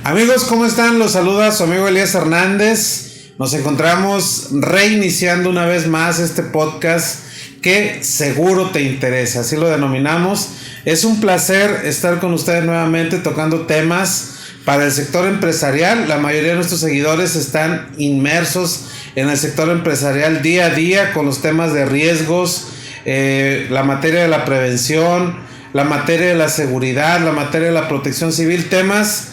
Amigos, ¿cómo están? Los saluda su amigo Elías Hernández. Nos encontramos reiniciando una vez más este podcast que seguro te interesa, así lo denominamos. Es un placer estar con ustedes nuevamente tocando temas para el sector empresarial. La mayoría de nuestros seguidores están inmersos en el sector empresarial día a día con los temas de riesgos, la materia de la prevención, la materia de la seguridad, la materia de la protección civil, temas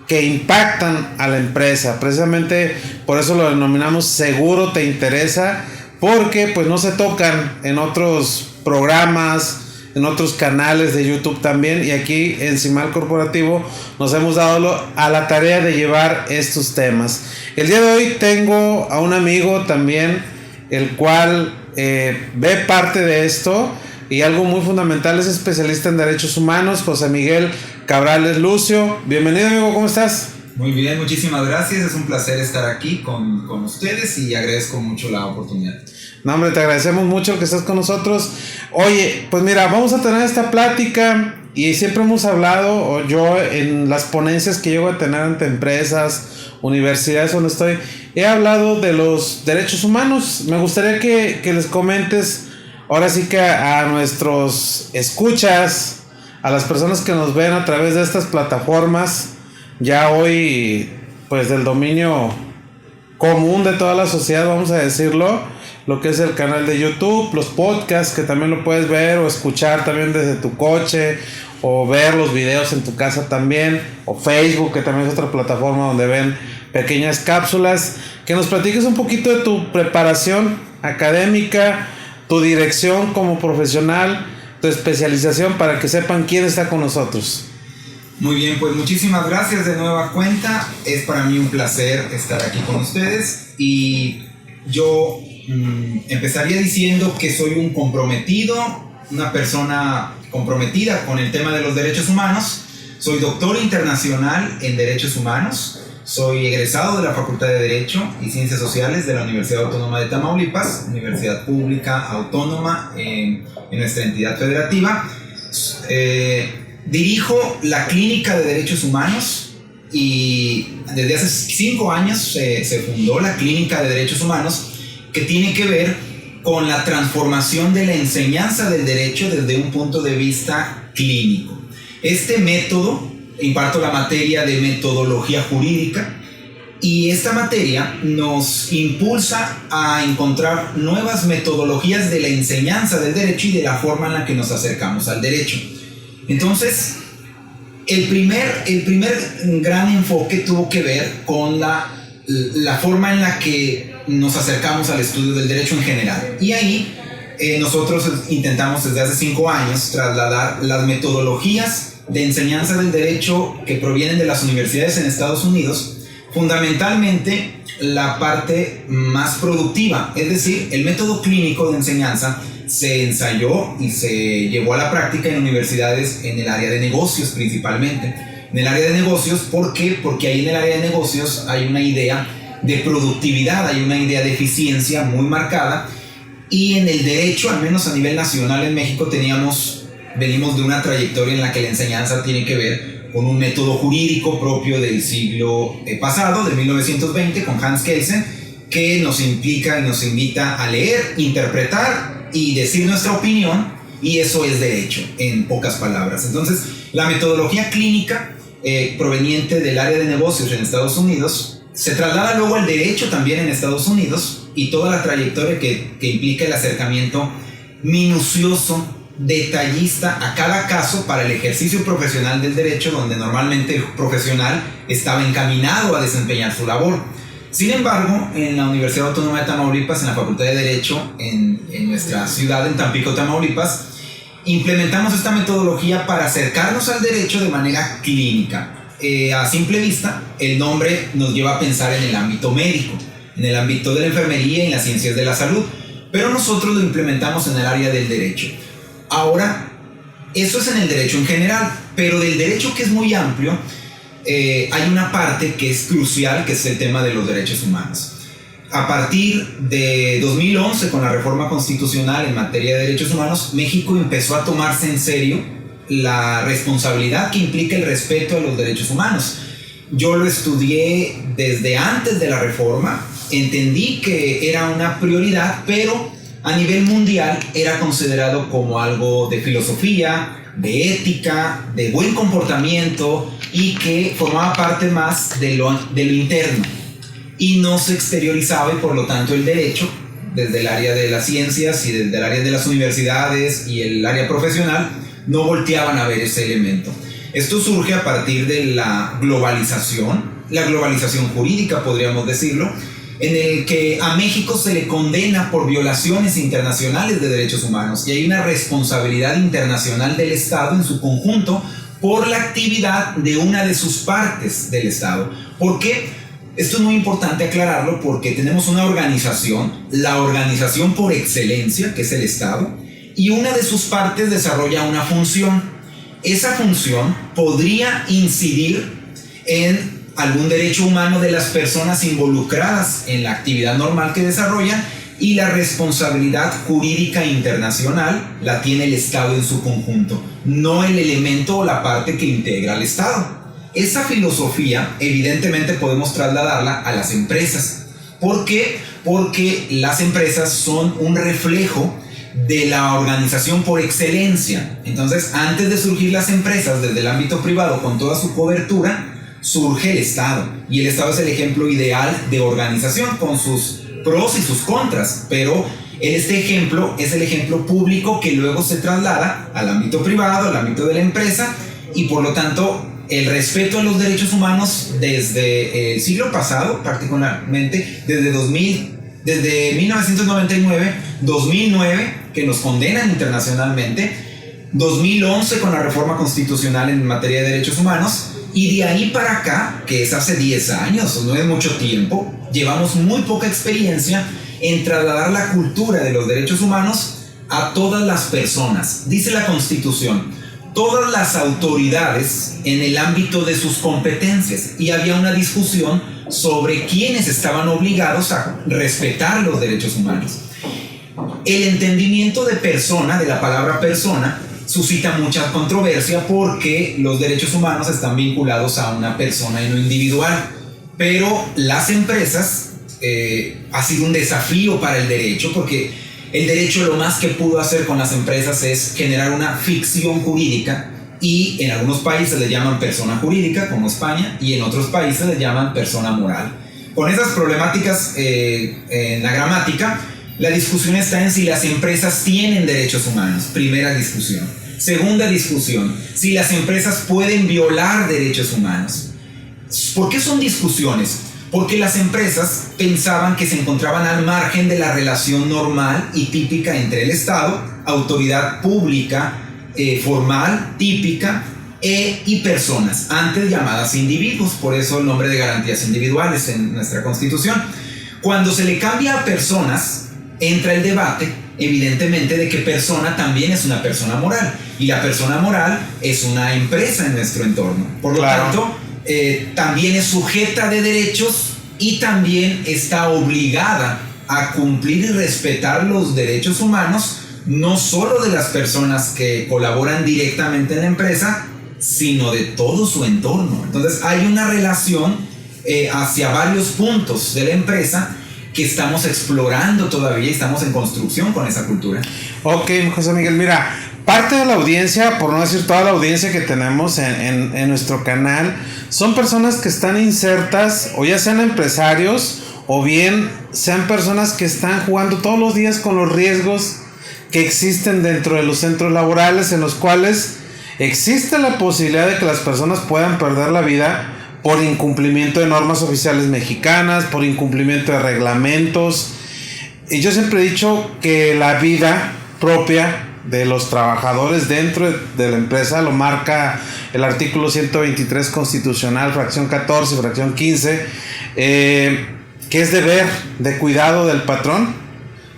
que impactan a la empresa. Precisamente por eso lo denominamos seguro te interesa, porque pues no se tocan en otros programas, en otros canales de YouTube también, y aquí en CIMAL Corporativo nos hemos dado a la tarea de llevar estos temas. El día de hoy tengo a un amigo también, el cual ve parte de esto, y algo muy fundamental, es especialista en derechos humanos, José Miguel Cabrales Lucio. Bienvenido, amigo, ¿cómo estás? Muy bien, muchísimas gracias, es un placer estar aquí con ustedes y agradezco mucho la oportunidad. No, hombre, te agradecemos mucho que estés con nosotros. Oye, pues mira, vamos a tener esta plática y siempre hemos hablado, o yo en las ponencias que llego a tener ante empresas, universidades donde estoy, he hablado de los derechos humanos. Me gustaría que les comentes, ahora sí que a nuestros escuchas, a las personas que nos ven a través de estas plataformas, ya hoy pues del dominio común de toda la sociedad, vamos a decirlo, lo que es el canal de YouTube, los podcasts que también lo puedes ver o escuchar también desde tu coche, o ver los videos en tu casa también, o Facebook, que también es otra plataforma donde ven pequeñas cápsulas. Que nos platiques un poquito de tu preparación académica, tu dirección como profesional, tu especialización, para que sepan quién está con nosotros. Muy bien, pues muchísimas gracias de nueva cuenta. Es para mí un placer estar aquí con ustedes y yo empezaría diciendo que soy un comprometido, una persona comprometida con el tema de los derechos humanos. Soy doctor internacional en derechos humanos. Soy egresado de la Facultad de Derecho y Ciencias Sociales de la Universidad Autónoma de Tamaulipas, universidad pública autónoma en nuestra entidad federativa. Dirijo la Clínica de Derechos Humanos y desde hace 5 años se fundó la Clínica de Derechos Humanos, que tiene que ver con la transformación de la enseñanza del derecho desde un punto de vista clínico. Este método, imparto la materia de metodología jurídica, y esta materia nos impulsa a encontrar nuevas metodologías de la enseñanza del derecho y de la forma en la que nos acercamos al derecho. Entonces, el primer gran enfoque tuvo que ver con la forma en la que nos acercamos al estudio del derecho en general. Y ahí nosotros intentamos desde hace 5 años trasladar las metodologías de enseñanza del derecho que provienen de las universidades en Estados Unidos, fundamentalmente la parte más productiva, es decir, el método clínico de enseñanza se ensayó y se llevó a la práctica en universidades en el área de negocios principalmente. En el área de negocios, ¿por qué? Porque ahí en el área de negocios hay una idea de productividad, hay una idea de eficiencia muy marcada, y en el derecho, al menos a nivel nacional en México, venimos de una trayectoria en la que la enseñanza tiene que ver con un método jurídico propio del siglo pasado, de 1920, con Hans Kelsen, que nos implica y nos invita a leer, interpretar y decir nuestra opinión, y eso es derecho, en pocas palabras. Entonces, la metodología clínica proveniente del área de negocios en Estados Unidos se traslada luego al derecho también en Estados Unidos, y toda la trayectoria que implica el acercamiento minucioso, detallista a cada caso para el ejercicio profesional del derecho, donde normalmente el profesional estaba encaminado a desempeñar su labor. Sin embargo, en la Universidad Autónoma de Tamaulipas, en la Facultad de Derecho, en nuestra ciudad, en Tampico, Tamaulipas, implementamos esta metodología para acercarnos al derecho de manera clínica. A simple vista, el nombre nos lleva a pensar en el ámbito médico. en el ámbito de la enfermería y en las ciencias de la salud, pero nosotros lo implementamos en el área del derecho. Ahora, eso es en el derecho en general, pero del derecho, que es muy amplio, hay una parte que es crucial, que es el tema de los derechos humanos. A partir de 2011, con la reforma constitucional en materia de derechos humanos, México empezó a tomarse en serio la responsabilidad que implica el respeto a los derechos humanos. Yo lo estudié desde antes de la reforma, entendí que era una prioridad, pero a nivel mundial era considerado como algo de filosofía, de ética, de buen comportamiento, y que formaba parte más de lo interno y no se exteriorizaba, y por lo tanto el derecho, desde el área de las ciencias y desde el área de las universidades y el área profesional, no volteaban a ver ese elemento. Esto surge a partir de la globalización jurídica, podríamos decirlo, en el que a México se le condena por violaciones internacionales de derechos humanos, y hay una responsabilidad internacional del Estado en su conjunto por la actividad de una de sus partes del Estado. ¿Por qué? Esto es muy importante aclararlo, porque tenemos una organización, la organización por excelencia, que es el Estado, y una de sus partes desarrolla una función. Esa función podría incidir en algún derecho humano de las personas involucradas en la actividad normal que desarrollan, y la responsabilidad jurídica internacional la tiene el Estado en su conjunto, no el elemento o la parte que integra al Estado. Esa filosofía evidentemente podemos trasladarla a las empresas. ¿Por qué? Porque las empresas son un reflejo de la organización por excelencia. Entonces, antes de surgir las empresas desde el ámbito privado con toda su cobertura, surge el Estado. Y el Estado es el ejemplo ideal de organización, con sus pros y sus contras, pero este ejemplo es el ejemplo público que luego se traslada al ámbito privado, al ámbito de la empresa, y por lo tanto el respeto a los derechos humanos desde el siglo pasado, particularmente desde 1999, 2009, que nos condenan internacionalmente, 2011 con la reforma constitucional en materia de derechos humanos, y de ahí para acá, que es hace 10 años, no es mucho tiempo, llevamos muy poca experiencia en trasladar la cultura de los derechos humanos a todas las personas. Dice la Constitución: todas las autoridades en el ámbito de sus competencias, y había una discusión sobre quiénes estaban obligados a respetar los derechos humanos. El entendimiento de persona, de la palabra persona, suscita mucha controversia, porque los derechos humanos están vinculados a una persona y no individual, pero las empresas ha sido un desafío para el derecho, porque el derecho lo más que pudo hacer con las empresas es generar una ficción jurídica, y en algunos países le llaman persona jurídica, como España, y en otros países le llaman persona moral. Con esas problemáticas en la gramática, la discusión está en si las empresas tienen derechos humanos. Primera discusión. Segunda discusión: si las empresas pueden violar derechos humanos. ¿Por qué son discusiones? Porque las empresas pensaban que se encontraban al margen de la relación normal y típica entre el Estado, autoridad pública, formal, típica, y personas, antes llamadas individuos, por eso el nombre de garantías individuales en nuestra Constitución. Cuando se le cambia a personas, entra el debate, evidentemente, de que persona también es una persona moral, y la persona moral es una empresa en nuestro entorno. Por lo tanto, también es sujeta de derechos, y también está obligada a cumplir y respetar los derechos humanos, no solo de las personas que colaboran directamente en la empresa, sino de todo su entorno. Entonces hay una relación hacia varios puntos de la empresa que estamos explorando todavía, y estamos en construcción con esa cultura. Ok, José Miguel, mira, parte de la audiencia, por no decir toda la audiencia que tenemos en nuestro canal, son personas que están insertas, o ya sean empresarios, o bien sean personas que están jugando todos los días con los riesgos que existen dentro de los centros laborales, en los cuales existe la posibilidad de que las personas puedan perder la vida por incumplimiento de normas oficiales mexicanas, por incumplimiento de reglamentos. Y yo siempre he dicho que la vida propia de los trabajadores dentro de la empresa lo marca el artículo 123 constitucional, fracción 14, fracción 15. que es deber de cuidado del patrón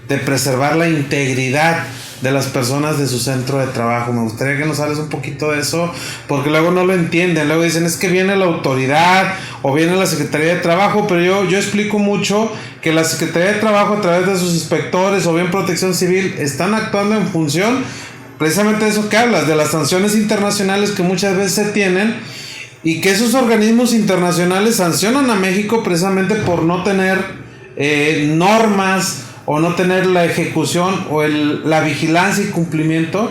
de preservar la integridad de las personas de su centro de trabajo. Me gustaría que nos hables un poquito de eso, porque luego no lo entienden, luego dicen es que viene la autoridad o viene la Secretaría de Trabajo, pero yo explico mucho que la Secretaría de Trabajo a través de sus inspectores o bien Protección Civil están actuando en función precisamente de eso que hablas, de las sanciones internacionales que muchas veces se tienen, y que esos organismos internacionales sancionan a México precisamente por no tener normas o no tener la ejecución o la vigilancia y cumplimiento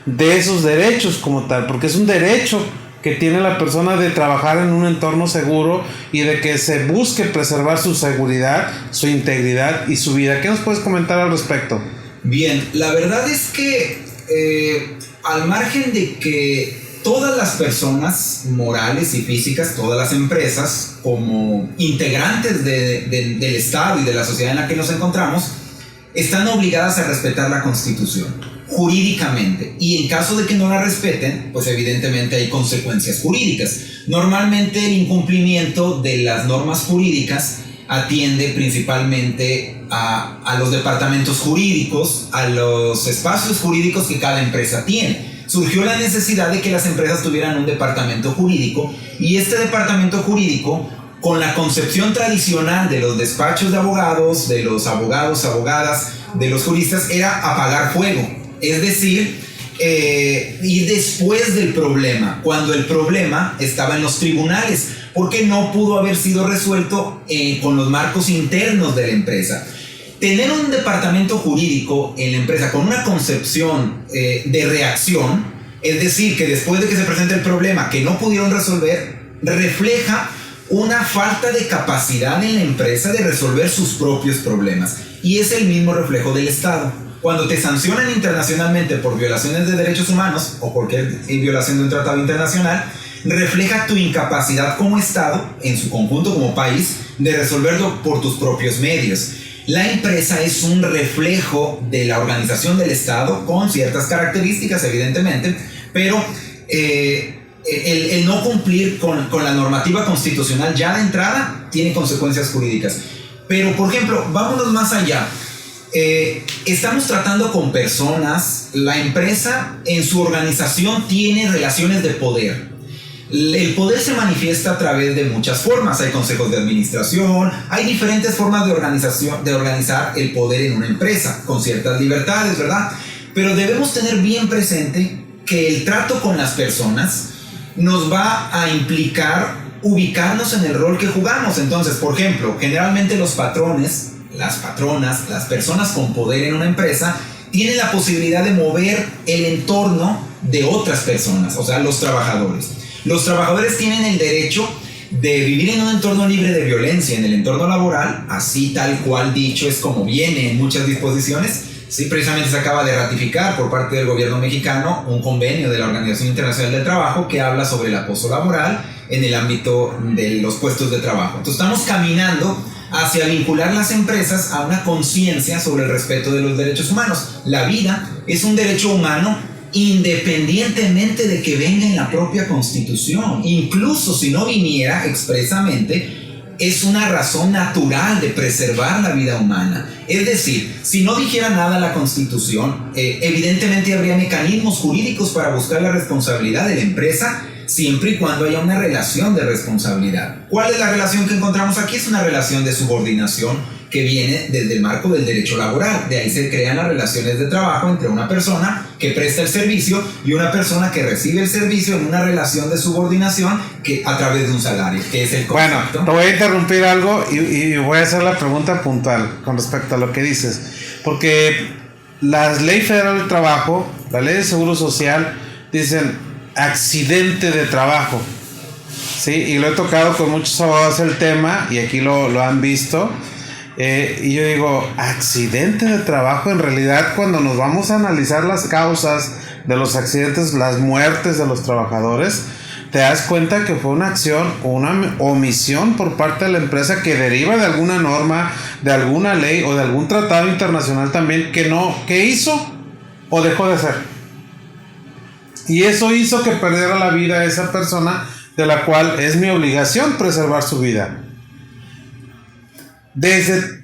de esos derechos como tal, porque es un derecho que tiene la persona de trabajar en un entorno seguro y de que se busque preservar su seguridad, su integridad y su vida. ¿Qué nos puedes comentar al respecto? Bien, la verdad es que al margen de que todas las personas morales y físicas, todas las empresas, como integrantes del Estado y de la sociedad en la que nos encontramos, están obligadas a respetar la Constitución, jurídicamente. Y en caso de que no la respeten, pues evidentemente hay consecuencias jurídicas. Normalmente el incumplimiento de las normas jurídicas atiende principalmente a los departamentos jurídicos, a los espacios jurídicos que cada empresa tiene. Surgió la necesidad de que las empresas tuvieran un departamento jurídico, y este departamento jurídico, con la concepción tradicional de los despachos de abogados, de los abogados, abogadas, de los juristas, era apagar fuego. Es decir, ir después del problema, cuando el problema estaba en los tribunales, porque no pudo haber sido resuelto con los marcos internos de la empresa. Tener un departamento jurídico en la empresa con una concepción de reacción, es decir, que después de que se presente el problema que no pudieron resolver, refleja una falta de capacidad en la empresa de resolver sus propios problemas. Y es el mismo reflejo del Estado. Cuando te sancionan internacionalmente por violaciones de derechos humanos o cualquier violación de un tratado internacional, refleja tu incapacidad como Estado, en su conjunto como país, de resolverlo por tus propios medios. La empresa es un reflejo de la organización del Estado, con ciertas características, evidentemente, pero el no cumplir con la normativa constitucional ya de entrada tiene consecuencias jurídicas. Pero, por ejemplo, vámonos más allá. Estamos tratando con personas. La empresa en su organización tiene relaciones de poder. El poder se manifiesta a través de muchas formas. Hay consejos de administración, hay diferentes formas de organizar el poder en una empresa, con ciertas libertades, ¿verdad? Pero debemos tener bien presente que el trato con las personas nos va a implicar ubicarnos en el rol que jugamos. Entonces, por ejemplo, generalmente los patrones, las patronas, las personas con poder en una empresa tienen la posibilidad de mover el entorno de otras personas, o sea, los trabajadores. Los trabajadores tienen el derecho de vivir en un entorno libre de violencia, en el entorno laboral, así tal cual dicho es como viene en muchas disposiciones. Sí, precisamente se acaba de ratificar por parte del gobierno mexicano un convenio de la Organización Internacional del Trabajo que habla sobre el acoso laboral en el ámbito de los puestos de trabajo. Entonces estamos caminando hacia vincular las empresas a una conciencia sobre el respeto de los derechos humanos. La vida es un derecho humano independientemente de que venga en la propia Constitución. Incluso si no viniera expresamente, es una razón natural de preservar la vida humana. Es decir, si no dijera nada la Constitución, evidentemente habría mecanismos jurídicos para buscar la responsabilidad de la empresa, siempre y cuando haya una relación de responsabilidad. ¿Cuál es la relación que encontramos aquí? Es una relación de subordinación que viene desde el marco del derecho laboral. De ahí se crean las relaciones de trabajo entre una persona que presta el servicio y una persona que recibe el servicio en una relación de subordinación que a través de un salario, que es el concepto. Bueno, te voy a interrumpir algo y voy a hacer la pregunta puntual con respecto a lo que dices, porque la Ley Federal del Trabajo, la Ley de Seguro Social, dicen accidente de trabajo, ¿sí? Y lo he tocado con muchos abogados el tema y aquí lo han visto. Y yo digo, accidente de trabajo, en realidad cuando nos vamos a analizar las causas de los accidentes, las muertes de los trabajadores, te das cuenta que fue una acción o una omisión por parte de la empresa que deriva de alguna norma, de alguna ley o de algún tratado internacional también que hizo o dejó de hacer. Y eso hizo que perdiera la vida esa persona, de la cual es mi obligación preservar su vida. desde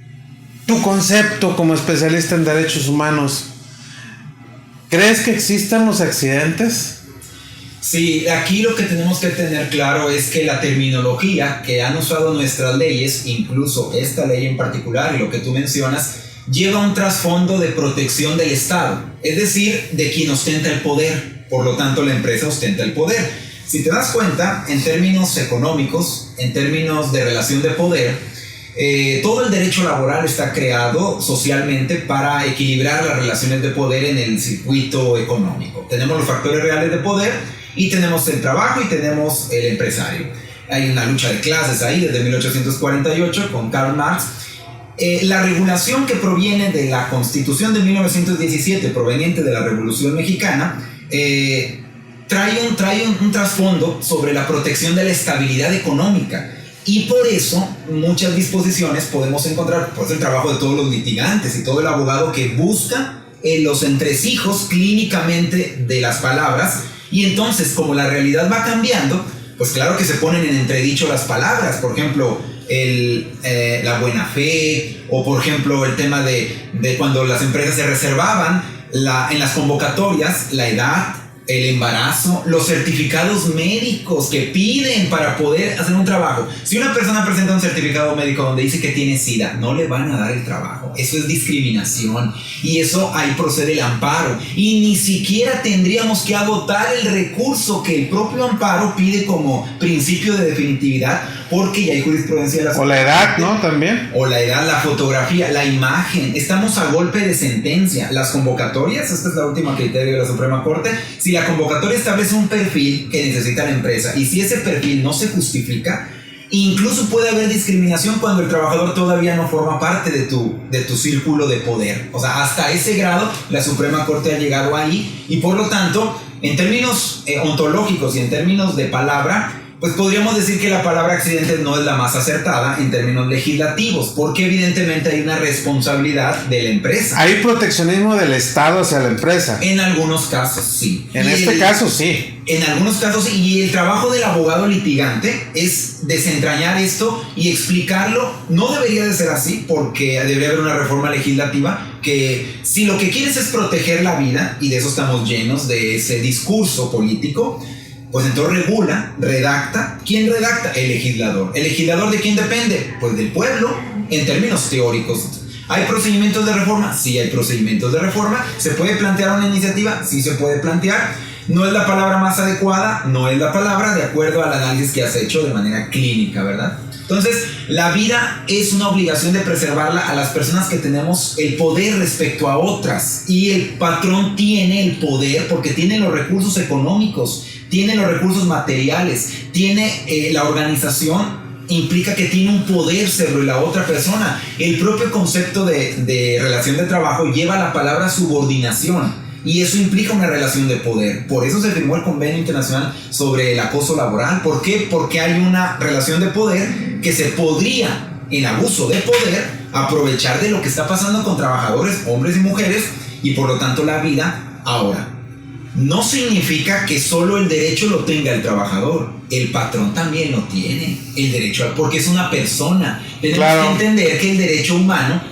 tu concepto como especialista en derechos humanos, ¿crees que existan los accidentes? Sí, aquí lo que tenemos que tener claro es que la terminología que han usado nuestras leyes, incluso esta ley en particular y lo que tú mencionas, lleva un trasfondo de protección del Estado, es decir, de quien ostenta el poder. Por lo tanto, la empresa ostenta el poder. Si te das cuenta, en términos económicos, en términos de relación de poder, todo el derecho laboral está creado socialmente para equilibrar las relaciones de poder en el circuito económico. Tenemos los factores reales de poder y tenemos el trabajo y tenemos el empresario. Hay una lucha de clases ahí desde 1848 con Karl Marx. La regulación que proviene de la Constitución de 1917, proveniente de la Revolución Mexicana, trae un trasfondo sobre la protección de la estabilidad económica. Y por eso muchas disposiciones podemos encontrar, pues el trabajo de todos los litigantes y todo el abogado que busca los entresijos clínicamente de las palabras. Y entonces, como la realidad va cambiando, pues claro que se ponen en entredicho las palabras. Por ejemplo, la buena fe, o por ejemplo el tema de cuando las empresas se reservaban en las convocatorias la edad, el embarazo, los certificados médicos que piden para poder hacer un trabajo. Si una persona presenta un certificado médico donde dice que tiene SIDA, no le van a dar el trabajo. Eso es discriminación y eso ahí procede el amparo. Y ni siquiera tendríamos que agotar el recurso que el propio amparo pide como principio de definitividad, porque ya hay jurisprudencia de la o la edad, ¿no? También. O la edad, la fotografía, la imagen. Estamos a golpe de sentencia. Las convocatorias, esta es la última criterio de la Suprema Corte. Si la convocatoria establece un perfil que necesita la empresa y si ese perfil no se justifica, incluso puede haber discriminación cuando el trabajador todavía no forma parte de tu círculo de poder. O sea, hasta ese grado la Suprema Corte ha llegado ahí, y por lo tanto, en términos ontológicos y en términos de palabra, pues podríamos decir que la palabra accidentes no es la más acertada en términos legislativos, porque evidentemente hay una responsabilidad de la empresa. Hay proteccionismo del Estado hacia la empresa. En algunos casos, sí. En este caso, sí. En algunos casos, sí. Y el trabajo del abogado litigante es desentrañar esto y explicarlo. No debería de ser así, porque debería haber una reforma legislativa que, si lo que quieres es proteger la vida, y de eso estamos llenos, de ese discurso político, pues entonces regula, redacta. ¿Quién redacta? El legislador. ¿El legislador de quién depende? Pues del pueblo, en términos teóricos. ¿Hay procedimientos de reforma? Sí, hay procedimientos de reforma. ¿Se puede plantear una iniciativa? Sí, se puede plantear. ¿No es la palabra más adecuada? No es la palabra, de acuerdo al análisis que has hecho de manera clínica, ¿verdad? Entonces, la vida es una obligación de preservarla a las personas que tenemos el poder respecto a otras. Y el patrón tiene el poder porque tiene los recursos económicos, tiene los recursos materiales, tiene la organización, implica que tiene un poder sobre la otra persona. El propio concepto de relación de trabajo lleva la palabra subordinación, y eso implica una relación de poder. Por eso se firmó el Convenio Internacional sobre el Acoso Laboral. ¿Por qué? Porque hay una relación de poder que se podría, en abuso de poder, aprovechar de lo que está pasando con trabajadores, hombres y mujeres, y por lo tanto la vida. Ahora, no significa que solo el derecho lo tenga el trabajador. El patrón también lo tiene, el derecho, porque es una persona. Tenemos que entender que el derecho humano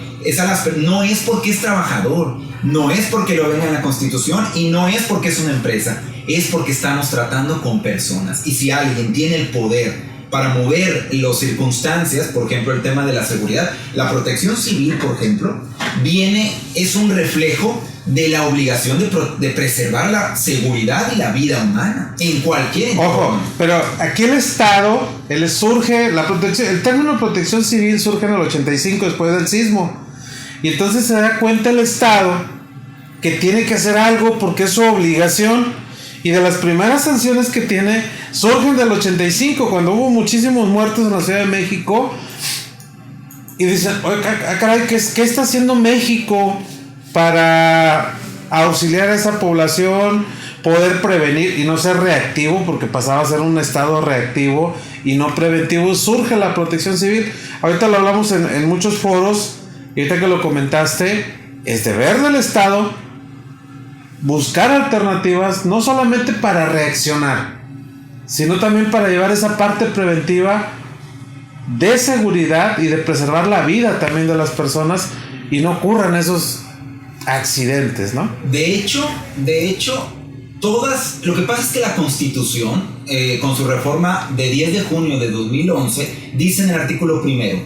no es porque es trabajador, no es porque lo venga en la Constitución, y no es porque es una empresa, es porque estamos tratando con personas. Y si alguien tiene el poder para mover las circunstancias, por ejemplo el tema de la seguridad, la protección civil, por ejemplo, es un reflejo de la obligación de preservar la seguridad y la vida humana en cualquier entorno. Ojo, pero aquí el Estado, el término protección civil surge en el 85 después del sismo, y entonces se da cuenta el Estado que tiene que hacer algo porque es su obligación, y de las primeras sanciones que tiene surgen del 85, cuando hubo muchísimos muertos en la Ciudad de México, y dicen, oye, caray, ¿qué está haciendo México para auxiliar a esa población, poder prevenir y no ser reactivo? Porque pasaba a ser un estado reactivo y no preventivo. Surge la protección civil. Ahorita lo hablamos en muchos foros, y ahorita que lo comentaste, es deber del Estado buscar alternativas, no solamente para reaccionar, sino también para llevar esa parte preventiva de seguridad y de preservar la vida también de las personas y no ocurran esos accidentes, ¿no? De hecho, lo que pasa es que la Constitución, con su reforma de 10 de junio de 2011, dice en el artículo primero,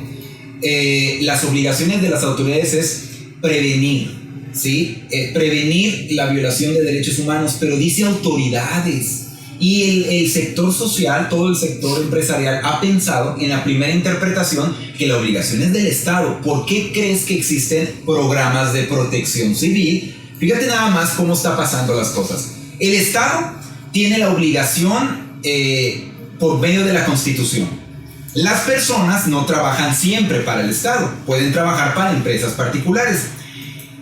las obligaciones de las autoridades es prevenir, ¿sí? Prevenir la violación de derechos humanos, pero dice autoridades. Y el sector social, todo el sector empresarial ha pensado en la primera interpretación que la obligación es del Estado. ¿Por qué crees que existen programas de protección civil? Fíjate nada más cómo está pasando las cosas. El Estado tiene la obligación por medio de la Constitución. Las personas no trabajan siempre para el Estado, pueden trabajar para empresas particulares.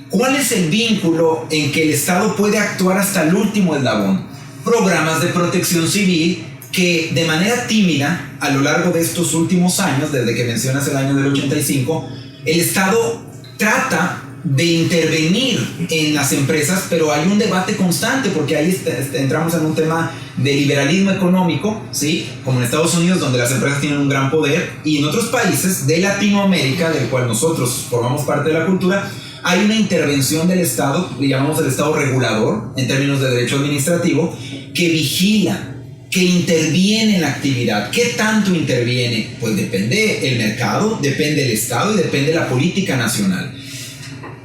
¿Cuál es el vínculo en que el Estado puede actuar hasta el último eslabón? Programas de protección civil que de manera tímida, a lo largo de estos últimos años, desde que mencionas el año del 85, el Estado trata de intervenir en las empresas, pero hay un debate constante, porque ahí entramos en un tema de liberalismo económico, ¿sí? Como en Estados Unidos, donde las empresas tienen un gran poder, y en otros países de Latinoamérica, del cual nosotros formamos parte de la cultura, hay una intervención del Estado, le llamamos el Estado regulador, en términos de derecho administrativo, que vigila, que interviene en la actividad. ¿Qué tanto interviene? Pues depende el mercado, depende el Estado y depende la política nacional.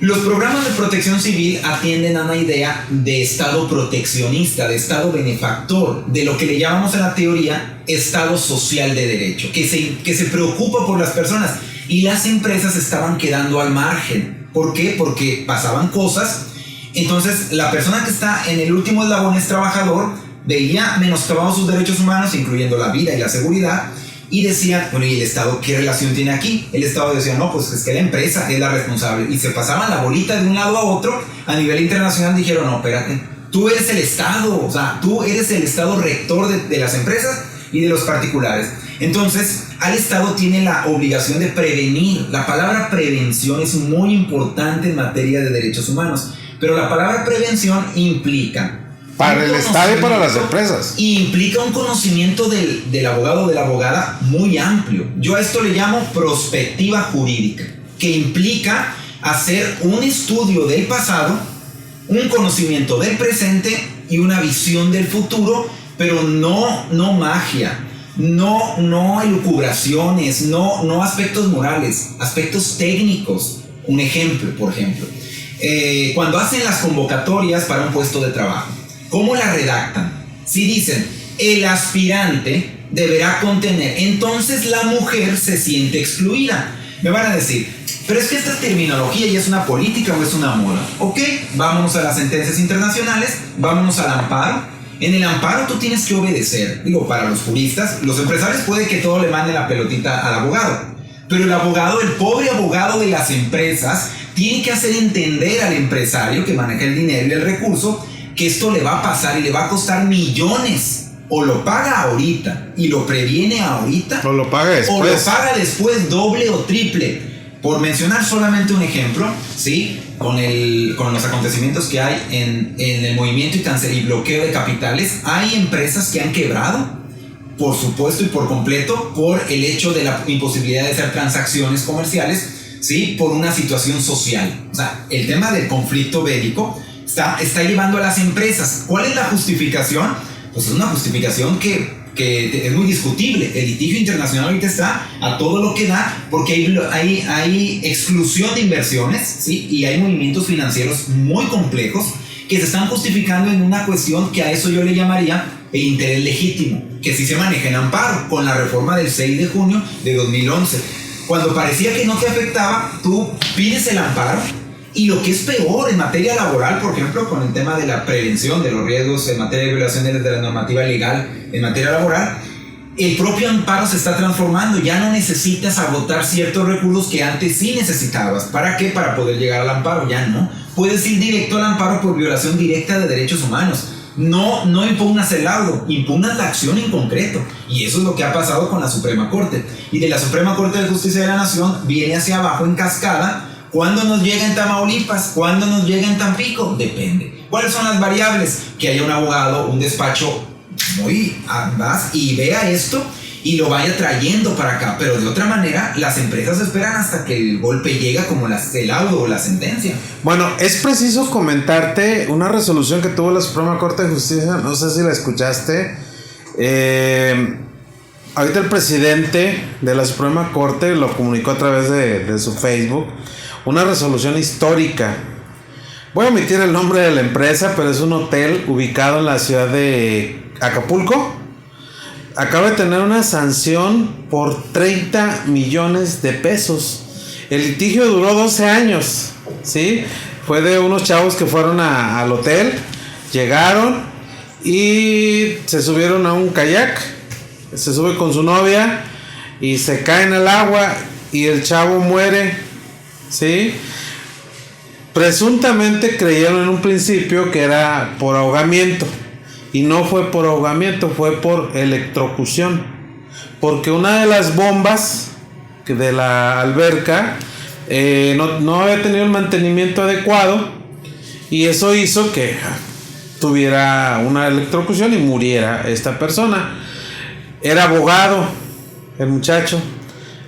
Los programas de protección civil atienden a una idea de Estado proteccionista, de Estado benefactor, de lo que le llamamos en la teoría Estado social de derecho, que se preocupa por las personas, y las empresas estaban quedando al margen. ¿Por qué? Porque pasaban cosas. Entonces, la persona que está en el último eslabón es trabajador, veía menoscabados sus derechos humanos, incluyendo la vida y la seguridad, y decían, bueno, ¿y el Estado qué relación tiene aquí? El Estado decía, no, pues es que la empresa es la responsable. Y se pasaban la bolita de un lado a otro. A nivel internacional dijeron, no, espérate, tú eres el Estado, o sea, tú eres el Estado rector de las empresas y de los particulares. Entonces, al Estado tiene la obligación de prevenir. La palabra prevención es muy importante en materia de derechos humanos, pero la palabra prevención implica... Para el Estado y para las empresas. Implica un conocimiento del abogado o de la abogada muy amplio. Yo a esto le llamo prospectiva jurídica, que implica hacer un estudio del pasado, un conocimiento del presente y una visión del futuro, pero no magia. No elucubraciones, no aspectos morales, aspectos técnicos. Un ejemplo, por ejemplo, cuando hacen las convocatorias para un puesto de trabajo, ¿cómo la redactan? Si dicen, el aspirante deberá contener, entonces la mujer se siente excluida. Me van a decir, pero es que esta terminología ya es una política o es una moda. Ok, vámonos a las sentencias internacionales, vámonos al amparo. En el amparo tú tienes que obedecer. Digo, para los juristas, los empresarios puede que todo le mande la pelotita al abogado, pero el abogado, el pobre abogado de las empresas, tiene que hacer entender al empresario que maneja el dinero y el recurso que esto le va a pasar y le va a costar millones. O lo paga ahorita y lo previene ahorita, o lo paga después, o lo paga después doble o triple. Por mencionar solamente un ejemplo, ¿sí? Con los acontecimientos que hay en el movimiento y bloqueo de capitales, hay empresas que han quebrado, por supuesto y por completo, por el hecho de la imposibilidad de hacer transacciones comerciales, ¿sí? Por una situación social. O sea, el tema del conflicto bélico está llevando a las empresas. ¿Cuál es la justificación? Pues es una justificación que es muy discutible. El litigio internacional ahorita está a todo lo que da, porque hay exclusión de inversiones, ¿sí? Y hay movimientos financieros muy complejos que se están justificando en una cuestión que a eso yo le llamaría el interés legítimo, que sí se maneja en amparo con la reforma del 6 de junio de 2011. Cuando parecía que no te afectaba, tú pides el amparo. Y lo que es peor en materia laboral, por ejemplo, con el tema de la prevención de los riesgos en materia de violaciones de la normativa legal en materia laboral, el propio amparo se está transformando. Ya no necesitas agotar ciertos recursos que antes sí necesitabas. ¿Para qué? Para poder llegar al amparo. Ya no. Puedes ir directo al amparo por violación directa de derechos humanos. No impugnas el laudo, impugnas la acción en concreto. Y eso es lo que ha pasado con la Suprema Corte. Y de la Suprema Corte de Justicia de la Nación viene hacia abajo en cascada. ¿Cuándo nos llega en Tamaulipas? ¿Cuándo nos llega en Tampico? Depende. ¿Cuáles son las variables? Que haya un abogado, un despacho muy vas y vea esto y lo vaya trayendo para acá, pero de otra manera las empresas esperan hasta que el golpe llega, como el laudo o la sentencia. Bueno, es preciso comentarte una resolución que tuvo la Suprema Corte de Justicia, no sé si la escuchaste. Ahorita el presidente de la Suprema Corte lo comunicó a través de su Facebook, una resolución histórica. Voy a omitir el nombre de la empresa, pero es un hotel ubicado en la ciudad de Acapulco. Acaba de tener una sanción por 30 millones de pesos. El litigio duró 12 años, ¿sí? Fue de unos chavos que fueron al hotel, llegaron y se subieron a un kayak, se sube con su novia y se caen al agua y el chavo muere, ¿sí? Presuntamente creyeron en un principio que era por ahogamiento y no fue por ahogamiento, fue por electrocución, porque una de las bombas de la alberca no había tenido el mantenimiento adecuado y eso hizo que tuviera una electrocución y muriera esta persona. Era abogado el muchacho,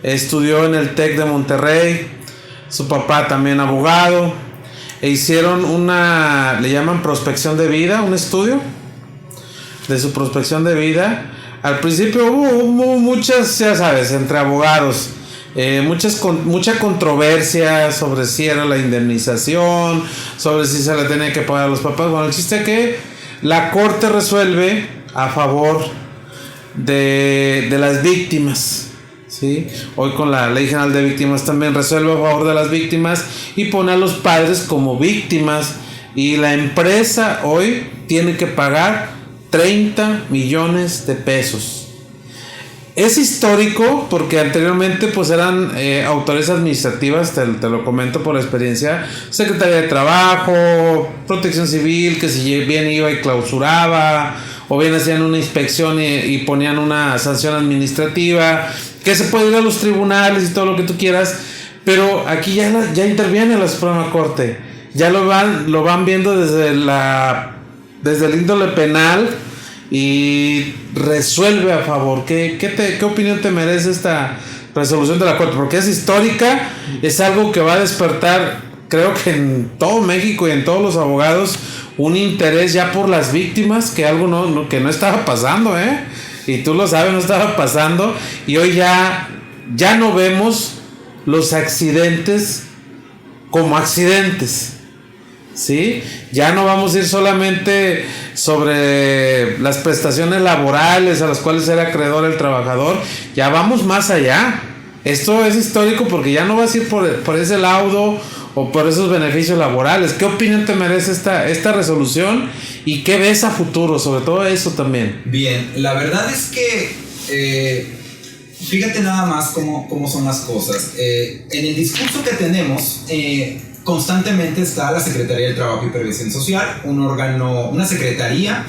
estudió en el TEC de Monterrey, su papá también abogado. E hicieron le llaman prospección de vida, un estudio de su prospección de vida. Al principio hubo muchas, ya sabes, entre abogados, mucha controversia sobre si era la indemnización, sobre si se le tenía que pagar a los papás. Bueno, el chiste es que la corte resuelve a favor de las víctimas. ¿Sí? Hoy con la Ley General de Víctimas también resuelve a favor de las víctimas y pone a los padres como víctimas, y la empresa hoy tiene que pagar 30 millones de pesos. Es histórico porque anteriormente pues eran autoridades administrativas, te lo comento por experiencia, Secretaría de Trabajo, Protección Civil, que si bien iba y clausuraba, o bien hacían una inspección y ponían una sanción administrativa, que se puede ir a los tribunales y todo lo que tú quieras, pero aquí ya interviene la Suprema Corte, ya lo van viendo desde el índole penal y resuelve a favor. ¿Qué opinión te merece esta resolución de la Corte? Porque es histórica, es algo que va a despertar, creo que en todo México y en todos los abogados, un interés ya por las víctimas, que algo que no estaba pasando, y tú lo sabes, no estaba pasando, y hoy ya no vemos los accidentes como accidentes, ¿sí? Ya no vamos a ir solamente sobre las prestaciones laborales a las cuales era acreedor el trabajador, ya vamos más allá. Esto es histórico porque ya no vas a ir por ese laudo o por esos beneficios laborales. ¿Qué opinión te merece esta resolución y qué ves a futuro, sobre todo eso también? Bien, la verdad es que fíjate nada más cómo son las cosas. En el discurso que tenemos, constantemente está la Secretaría del Trabajo y Previsión Social, un órgano, una secretaría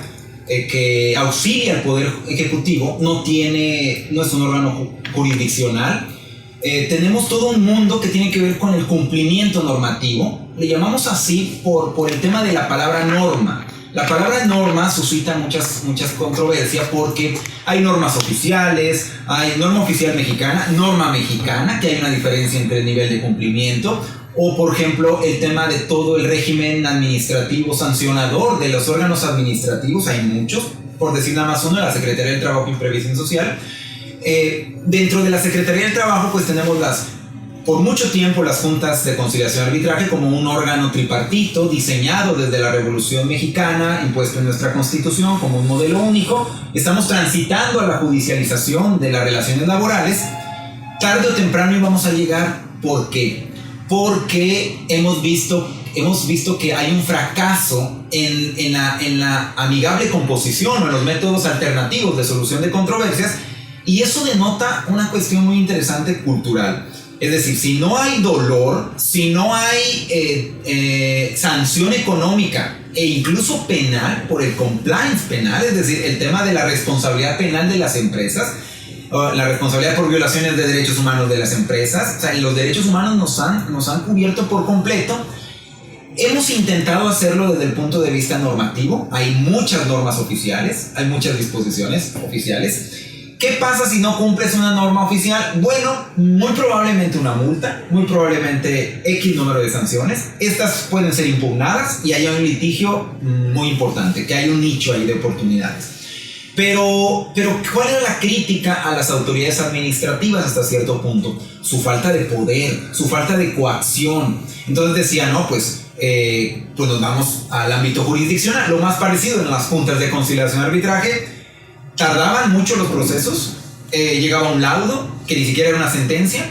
que auxilia al Poder Ejecutivo, no es un órgano jurisdiccional. Tenemos todo un mundo que tiene que ver con el cumplimiento normativo. Le llamamos así por el tema de la palabra norma. La palabra norma suscita muchas controversias porque hay normas oficiales, hay norma oficial mexicana, norma mexicana, que hay una diferencia entre el nivel de cumplimiento, o por ejemplo el tema de todo el régimen administrativo sancionador de los órganos administrativos. Hay muchos, por decir nada más uno, la Secretaría del Trabajo y Previsión Social. Dentro de la Secretaría del Trabajo pues tenemos por mucho tiempo las juntas de conciliación y arbitraje como un órgano tripartito diseñado desde la Revolución Mexicana, impuesto en nuestra Constitución como un modelo único. Estamos transitando a la judicialización de las relaciones laborales. Tarde o temprano íbamos a llegar. ¿Por qué? Porque hemos visto que hay un fracaso en la amigable composición o en los métodos alternativos de solución de controversias, y eso denota una cuestión muy interesante cultural. Es decir, si no hay dolor, si no hay sanción económica e incluso penal por el compliance penal, es decir, el tema de la responsabilidad penal de las empresas, la responsabilidad por violaciones de derechos humanos de las empresas, o sea, los derechos humanos nos han cubierto por completo. Hemos intentado hacerlo desde el punto de vista normativo. Hay muchas normas oficiales, hay muchas disposiciones oficiales, ¿Qué pasa si no cumples una norma oficial? Bueno, muy probablemente una multa, muy probablemente X número de sanciones. Estas pueden ser impugnadas y hay un litigio muy importante, que hay un nicho ahí de oportunidades. Pero ¿cuál era la crítica a las autoridades administrativas hasta cierto punto? Su falta de poder, su falta de coacción. Entonces decían, no, pues nos vamos al ámbito jurisdiccional, lo más parecido en las juntas de conciliación y arbitraje. Tardaban mucho los procesos, llegaba un laudo, que ni siquiera era una sentencia,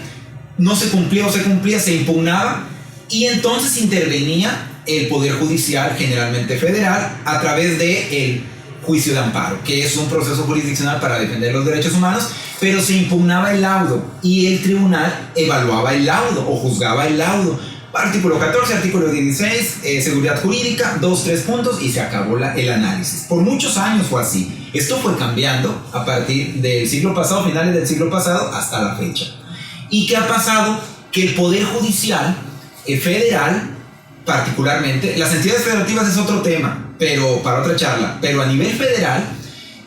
no se cumplía o se cumplía, se impugnaba, y entonces intervenía el Poder Judicial, generalmente federal, a través del juicio de amparo, que es un proceso jurisdiccional para defender los derechos humanos, pero se impugnaba el laudo, y el tribunal evaluaba el laudo, o juzgaba el laudo. Artículo 14, artículo 16, seguridad jurídica, 2-3 puntos y se acabó el análisis. Por muchos años fue así. Esto fue cambiando a partir del siglo pasado, finales del siglo pasado, hasta la fecha. ¿Y qué ha pasado? Que el Poder Judicial federal, particularmente, las entidades federativas es otro tema, pero para otra charla, pero a nivel federal,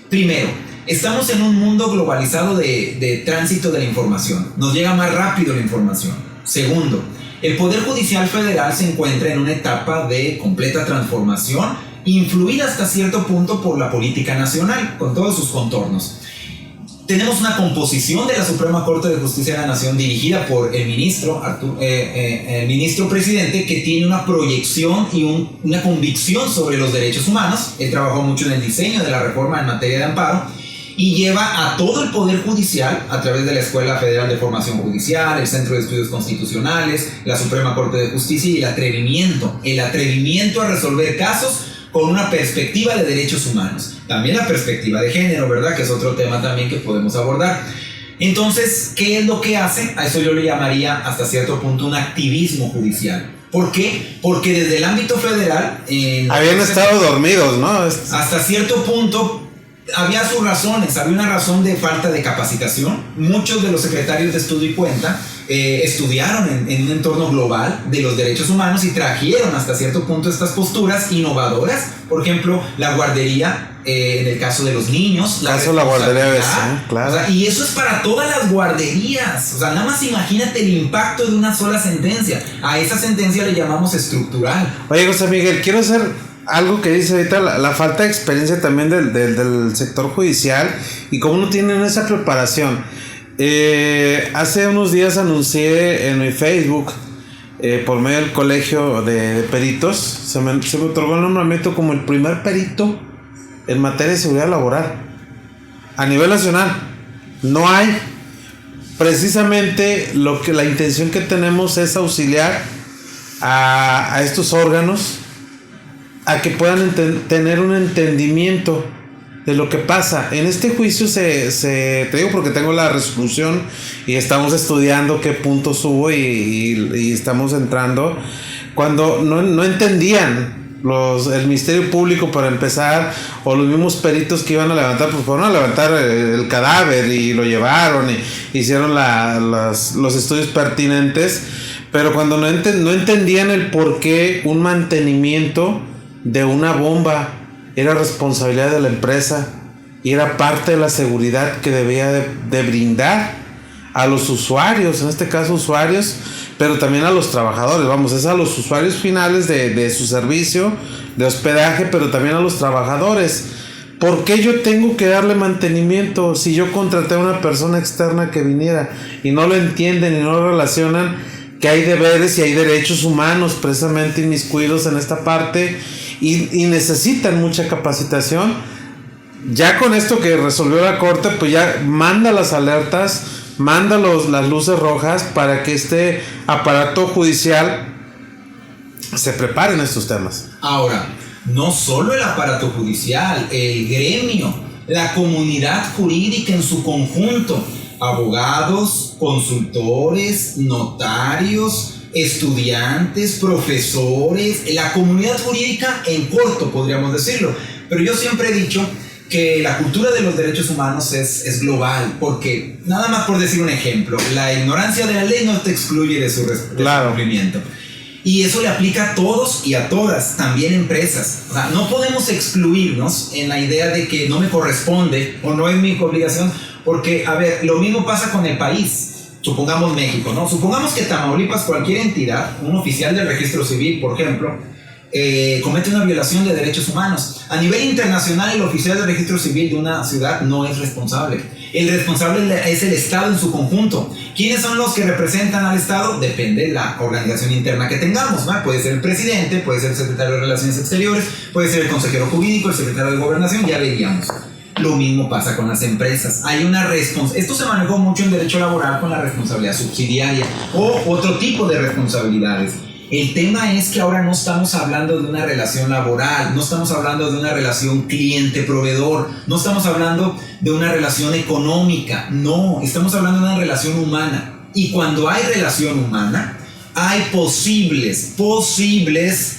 primero, estamos en un mundo globalizado de tránsito de la información. Nos llega más rápido la información. Segundo, el Poder Judicial Federal se encuentra en una etapa de completa transformación, influida hasta cierto punto por la política nacional, con todos sus contornos. Tenemos una composición de la Suprema Corte de Justicia de la Nación dirigida por el ministro presidente, que tiene una proyección y una convicción sobre los derechos humanos. Él trabajó mucho en el diseño de la reforma en materia de amparo, y lleva a todo el Poder Judicial a través de la Escuela Federal de Formación Judicial, el Centro de Estudios Constitucionales, la Suprema Corte de Justicia, y el atrevimiento a resolver casos con una perspectiva de derechos humanos. También la perspectiva de género, ¿verdad? Que es otro tema también que podemos abordar. Entonces, ¿qué es lo que hace? A eso yo le llamaría hasta cierto punto un activismo judicial. ¿Por qué? Porque desde el ámbito federal... habían estado dormidos, ¿no? Hasta cierto punto... había sus razones, había una razón de falta de capacitación. Muchos de los secretarios de estudio y cuenta estudiaron en un entorno global de los derechos humanos y trajeron hasta cierto punto estas posturas innovadoras. Por ejemplo, la guardería, en el caso de los niños. La guardería, claro. O sea, y eso es para todas las guarderías. O sea, nada más imagínate el impacto de una sola sentencia. A esa sentencia le llamamos estructural. Oye, José Miguel, quiero hacer algo que dice ahorita, la falta de experiencia también del sector judicial y cómo no tienen esa preparación. Hace unos días anuncié en mi Facebook, por medio del colegio de peritos, se me otorgó el nombramiento como el primer perito en materia de seguridad laboral a nivel nacional. No hay, precisamente la intención que tenemos es auxiliar a estos órganos a que puedan tener un entendimiento de lo que pasa. En este juicio te digo porque tengo la resolución y estamos estudiando qué puntos hubo y estamos entrando. Cuando no entendían el Ministerio Público para empezar, o los mismos peritos que iban a levantar, pues fueron a levantar el cadáver y lo llevaron y hicieron los estudios pertinentes, pero cuando no entendían el por qué un mantenimiento de una bomba era responsabilidad de la empresa y era parte de la seguridad que debía de brindar a los usuarios, en este caso usuarios, pero también a los trabajadores. Vamos, es a los usuarios finales de su servicio de hospedaje, pero también a los trabajadores. ¿Por qué yo tengo que darle mantenimiento si yo contraté a una persona externa que viniera? Y no lo entienden y no lo relacionan, que hay deberes y hay derechos humanos precisamente inmiscuidos en esta parte. Y necesitan mucha capacitación. Ya con esto que resolvió la Corte, pues ya manda las alertas, manda las luces rojas para que este aparato judicial se prepare en estos temas. Ahora, no solo el aparato judicial, el gremio, la comunidad jurídica en su conjunto, abogados, consultores, notarios, estudiantes, profesores, la comunidad jurídica en corto, podríamos decirlo. Pero yo siempre he dicho que la cultura de los derechos humanos es global, porque nada más por decir un ejemplo, la ignorancia de la ley no te excluye de su cumplimiento. Y eso le aplica a todos y a todas, también empresas. O sea, no podemos excluirnos en la idea de que no me corresponde o no es mi obligación Porque, a ver, lo mismo pasa con el país. Supongamos México, ¿no? Supongamos que Tamaulipas, cualquier entidad, un oficial del registro civil, por ejemplo, comete una violación de derechos humanos. A nivel internacional, el oficial del registro civil de una ciudad no es responsable. El responsable es el Estado en su conjunto. ¿Quiénes son los que representan al Estado? Depende de la organización interna que tengamos, ¿no? Puede ser el presidente, puede ser el secretario de Relaciones Exteriores, puede ser el consejero jurídico, el secretario de Gobernación, ya veríamos. Lo mismo pasa con las empresas. Hay una esto se manejó mucho en derecho laboral con la responsabilidad subsidiaria o otro tipo de responsabilidades. El tema es que ahora no estamos hablando de una relación laboral, no estamos hablando de una relación cliente-proveedor, no estamos hablando de una relación económica, no, estamos hablando de una relación humana. Y cuando hay relación humana, hay posibles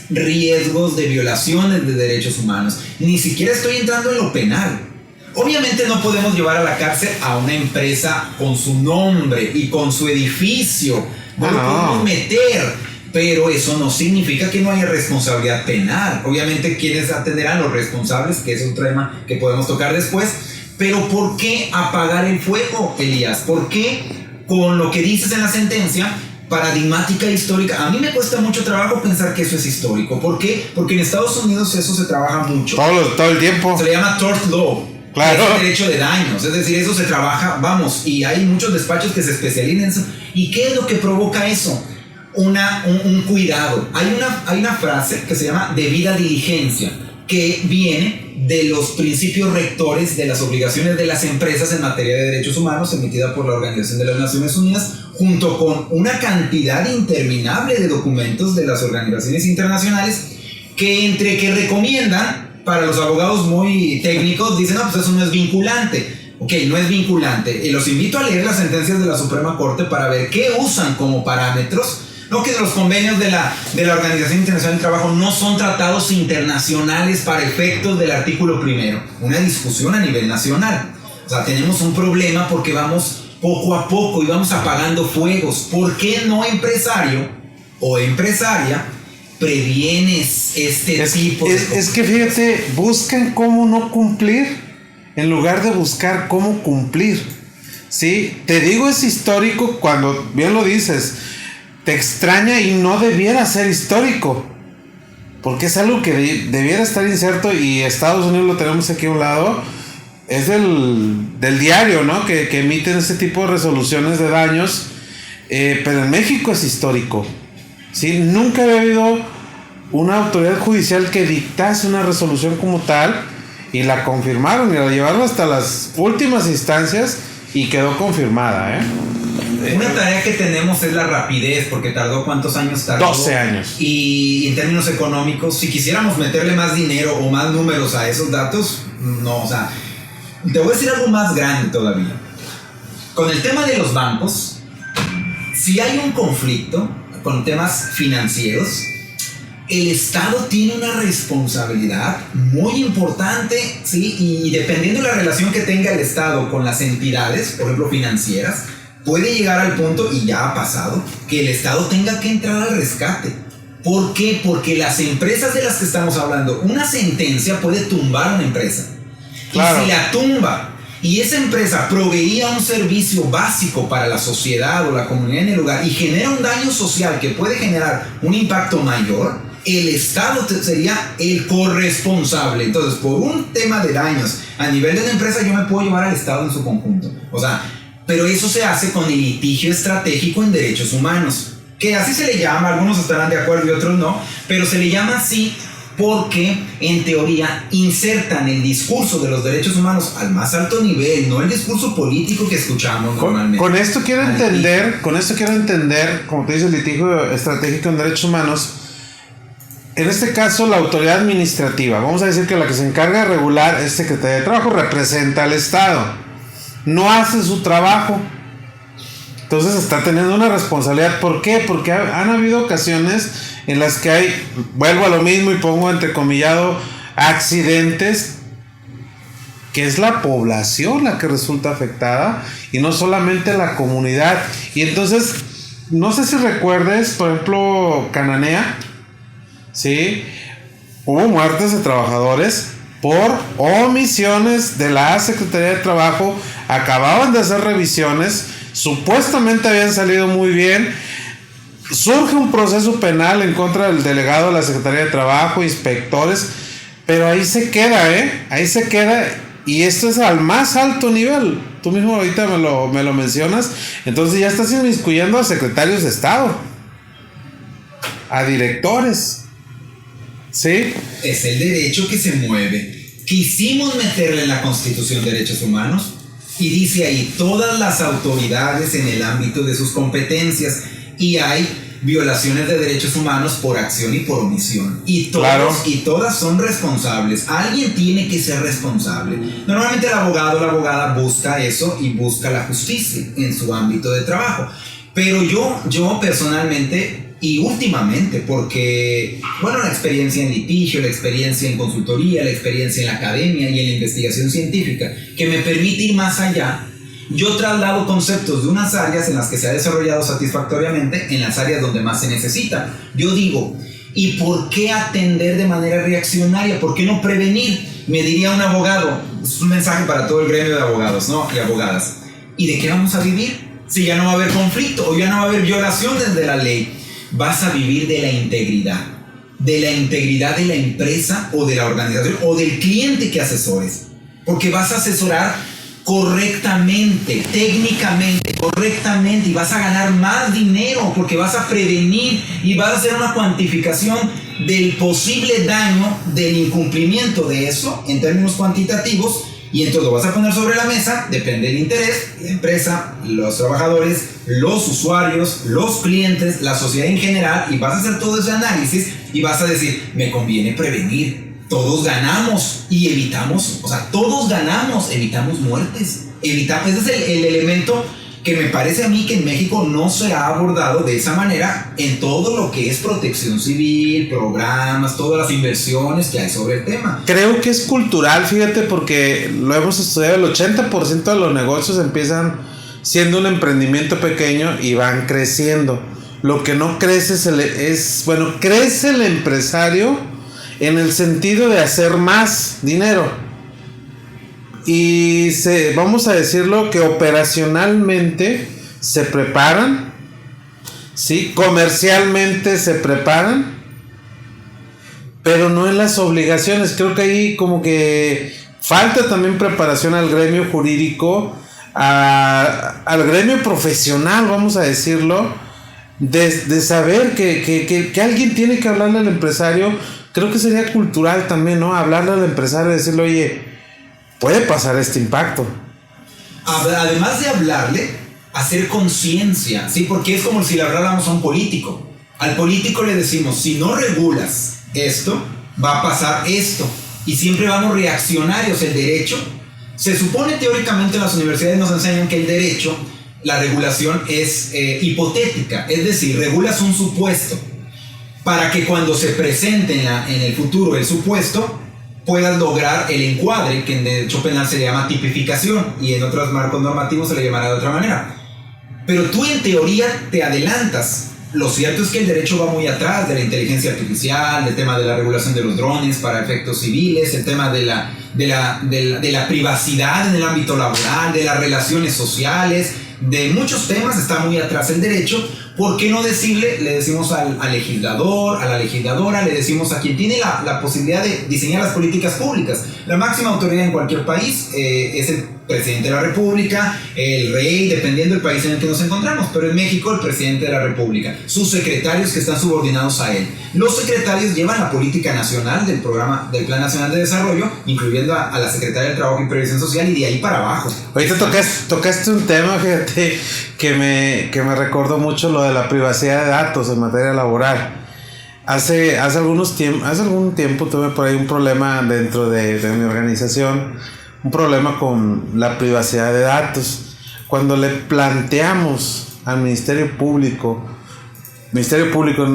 riesgos de violaciones de derechos humanos. Ni siquiera estoy entrando en lo penal. Obviamente no podemos llevar a la cárcel a una empresa con su nombre y con su edificio. No lo podemos meter. Pero eso no significa que no haya responsabilidad penal. Obviamente quienes atenderán los responsables, que es un tema que podemos tocar después. Pero ¿por qué apagar el fuego, Elías? ¿Por qué con lo que dices en la sentencia, paradigmática histórica? A mí me cuesta mucho trabajo pensar que eso es histórico. ¿Por qué? Porque en Estados Unidos eso se trabaja mucho. Todo el tiempo. Se le llama tort law. Claro. Es el derecho de daños. Es decir, eso se trabaja, vamos, y hay muchos despachos que se especializan en eso. ¿Y qué es lo que provoca eso? Un cuidado. Hay una frase que se llama debida diligencia, que viene de los principios rectores de las obligaciones de las empresas en materia de derechos humanos, emitida por la Organización de las Naciones Unidas, junto con una cantidad interminable de documentos de las organizaciones internacionales que recomiendan, para los abogados muy técnicos, dicen, no, pues eso no es vinculante. Ok, no es vinculante. Y los invito a leer las sentencias de la Suprema Corte para ver qué usan como parámetros. No, que los convenios de la Organización Internacional del Trabajo no son tratados internacionales para efectos del artículo primero. Una discusión a nivel nacional. O sea, tenemos un problema porque vamos poco a poco y vamos apagando fuegos. ¿Por qué no, empresario o empresaria, previenes este tipo de cosas? Es que fíjate, buscan cómo no cumplir en lugar de buscar cómo cumplir. ¿Sí? Te digo, es histórico cuando bien lo dices. Te extraña y no debiera ser histórico, porque es algo que debiera estar inserto, y Estados Unidos lo tenemos aquí a un lado, es del diario, ¿no? Que emiten este tipo de resoluciones de daños, pero en México es histórico, ¿sí? Nunca había habido una autoridad judicial que dictase una resolución como tal, y la confirmaron y la llevaron hasta las últimas instancias y quedó confirmada, Una tarea que tenemos es la rapidez, porque tardó, ¿cuántos años tardó? 12 años. Y en términos económicos, si quisiéramos meterle más dinero o más números a esos datos, no, o sea, te voy a decir algo más grande todavía. Con el tema de los bancos, si hay un conflicto con temas financieros, el Estado tiene una responsabilidad muy importante, ¿sí? Y dependiendo de la relación que tenga el Estado con las entidades, por ejemplo, financieras, puede llegar al punto, y ya ha pasado, que el Estado tenga que entrar al rescate. ¿Por qué? Porque las empresas de las que estamos hablando, una sentencia puede tumbar una empresa. Claro. Y si la tumba, y esa empresa proveía un servicio básico para la sociedad o la comunidad en el lugar, y genera un daño social que puede generar un impacto mayor, el Estado sería el corresponsable. Entonces, por un tema de daños a nivel de una empresa, yo me puedo llevar al Estado en su conjunto. O sea, pero eso se hace con el litigio estratégico en derechos humanos, que así se le llama, algunos estarán de acuerdo y otros no, pero se le llama así porque en teoría insertan el discurso de los derechos humanos al más alto nivel, no el discurso político que escuchamos normalmente. Con esto quiero entender, como te dice, el litigio estratégico en derechos humanos. En este caso, la autoridad administrativa, vamos a decir que la que se encarga de regular es Secretaría de Trabajo, representa al Estado. No hace su trabajo, entonces está teniendo una responsabilidad. ¿Por qué? Porque han habido ocasiones en las que hay, vuelvo a lo mismo y pongo entrecomillado, accidentes, que es la población la que resulta afectada y no solamente la comunidad. Y entonces, no sé si recuerdes, por ejemplo, Cananea, ¿sí? Hubo muertes de trabajadores por omisiones de la Secretaría de Trabajo. Acababan de hacer revisiones, supuestamente habían salido muy bien. Surge un proceso penal en contra del delegado de la Secretaría de Trabajo, inspectores, pero ahí se queda, ahí se queda, y esto es al más alto nivel. Tú mismo ahorita me lo mencionas. Entonces ya estás inmiscuyendo a secretarios de Estado, a directores, ¿sí? Es el derecho que se mueve. Quisimos meterle en la Constitución derechos humanos y dice ahí todas las autoridades en el ámbito de sus competencias, y hay violaciones de derechos humanos por acción y por omisión, y todos claro, y todas son responsables. Alguien tiene que ser responsable. Normalmente el abogado o la abogada busca eso y busca la justicia en su ámbito de trabajo, pero yo personalmente y últimamente, porque bueno, la experiencia en litigio, la experiencia en consultoría, la experiencia en la academia y en la investigación científica, que me permite ir más allá, yo traslado conceptos de unas áreas en las que se ha desarrollado satisfactoriamente en las áreas donde más se necesita. Yo digo, ¿y por qué atender de manera reaccionaria? ¿Por qué no prevenir? Me diría un abogado, es un mensaje para todo el gremio de abogados, ¿no? Y abogadas. ¿Y de qué vamos a vivir? Si ya no va a haber conflicto o ya no va a haber violaciones de la ley. Vas a vivir de la integridad de la empresa o de la organización o del cliente que asesores, porque vas a asesorar correctamente, técnicamente, correctamente, y vas a ganar más dinero porque vas a prevenir y vas a hacer una cuantificación del posible daño del incumplimiento de eso en términos cuantitativos, y entonces lo vas a poner sobre la mesa. Depende del interés, la empresa, los trabajadores, los usuarios, los clientes, la sociedad en general, y vas a hacer todo ese análisis y vas a decir, me conviene prevenir. Todos ganamos y evitamos, todos ganamos, evitamos muertes. Ese es el elemento que me parece a mí que en México no se ha abordado de esa manera en todo lo que es protección civil, programas, todas las inversiones que hay sobre el tema. Creo que es cultural, fíjate, porque lo hemos estudiado, el 80% de los negocios empiezan siendo un emprendimiento pequeño y van creciendo. Lo que no crece crece el empresario en el sentido de hacer más dinero. Y vamos a decirlo, que operacionalmente se preparan, ¿sí? Comercialmente se preparan, pero no en las obligaciones. Creo que ahí como que falta también preparación al gremio jurídico, al gremio profesional, vamos a decirlo, de saber que alguien tiene que hablarle al empresario. Creo que sería cultural también, ¿no? Hablarle al empresario y decirle, oye, puede pasar este impacto. Además de hablarle, hacer conciencia, ¿sí? Porque es como si le habláramos a un político. Al político le decimos, si no regulas esto, va a pasar esto. Y siempre vamos reaccionarios. El derecho, se supone teóricamente en las universidades nos enseñan que el derecho, la regulación es hipotética. Es decir, regulas un supuesto para que cuando se presente en el futuro el supuesto, puedas lograr el encuadre, que en derecho penal se llama tipificación y en otros marcos normativos se le llamará de otra manera. Pero tú en teoría te adelantas. Lo cierto es que el derecho va muy atrás de la inteligencia artificial, del tema de la regulación de los drones para efectos civiles, el tema de la privacidad en el ámbito laboral, de las relaciones sociales, de muchos temas está muy atrás el derecho. ¿Por qué no decirle? Le decimos al legislador, a la legisladora, le decimos a quien tiene la posibilidad de diseñar las políticas públicas. La máxima autoridad en cualquier país es el presidente de la República, el rey, dependiendo del país en el que nos encontramos. Pero en México, el presidente de la República, sus secretarios que están subordinados a él. Los secretarios llevan la política nacional del programa, del Plan Nacional de Desarrollo, incluyendo a la Secretaria de Trabajo y Previsión Social, y de ahí para abajo. Ahorita tocaste un tema, fíjate, que me recordó mucho lo de la privacidad de datos en materia laboral. Hace algún tiempo tuve por ahí un problema dentro de mi organización, un problema con la privacidad de datos. Cuando le planteamos al Ministerio Público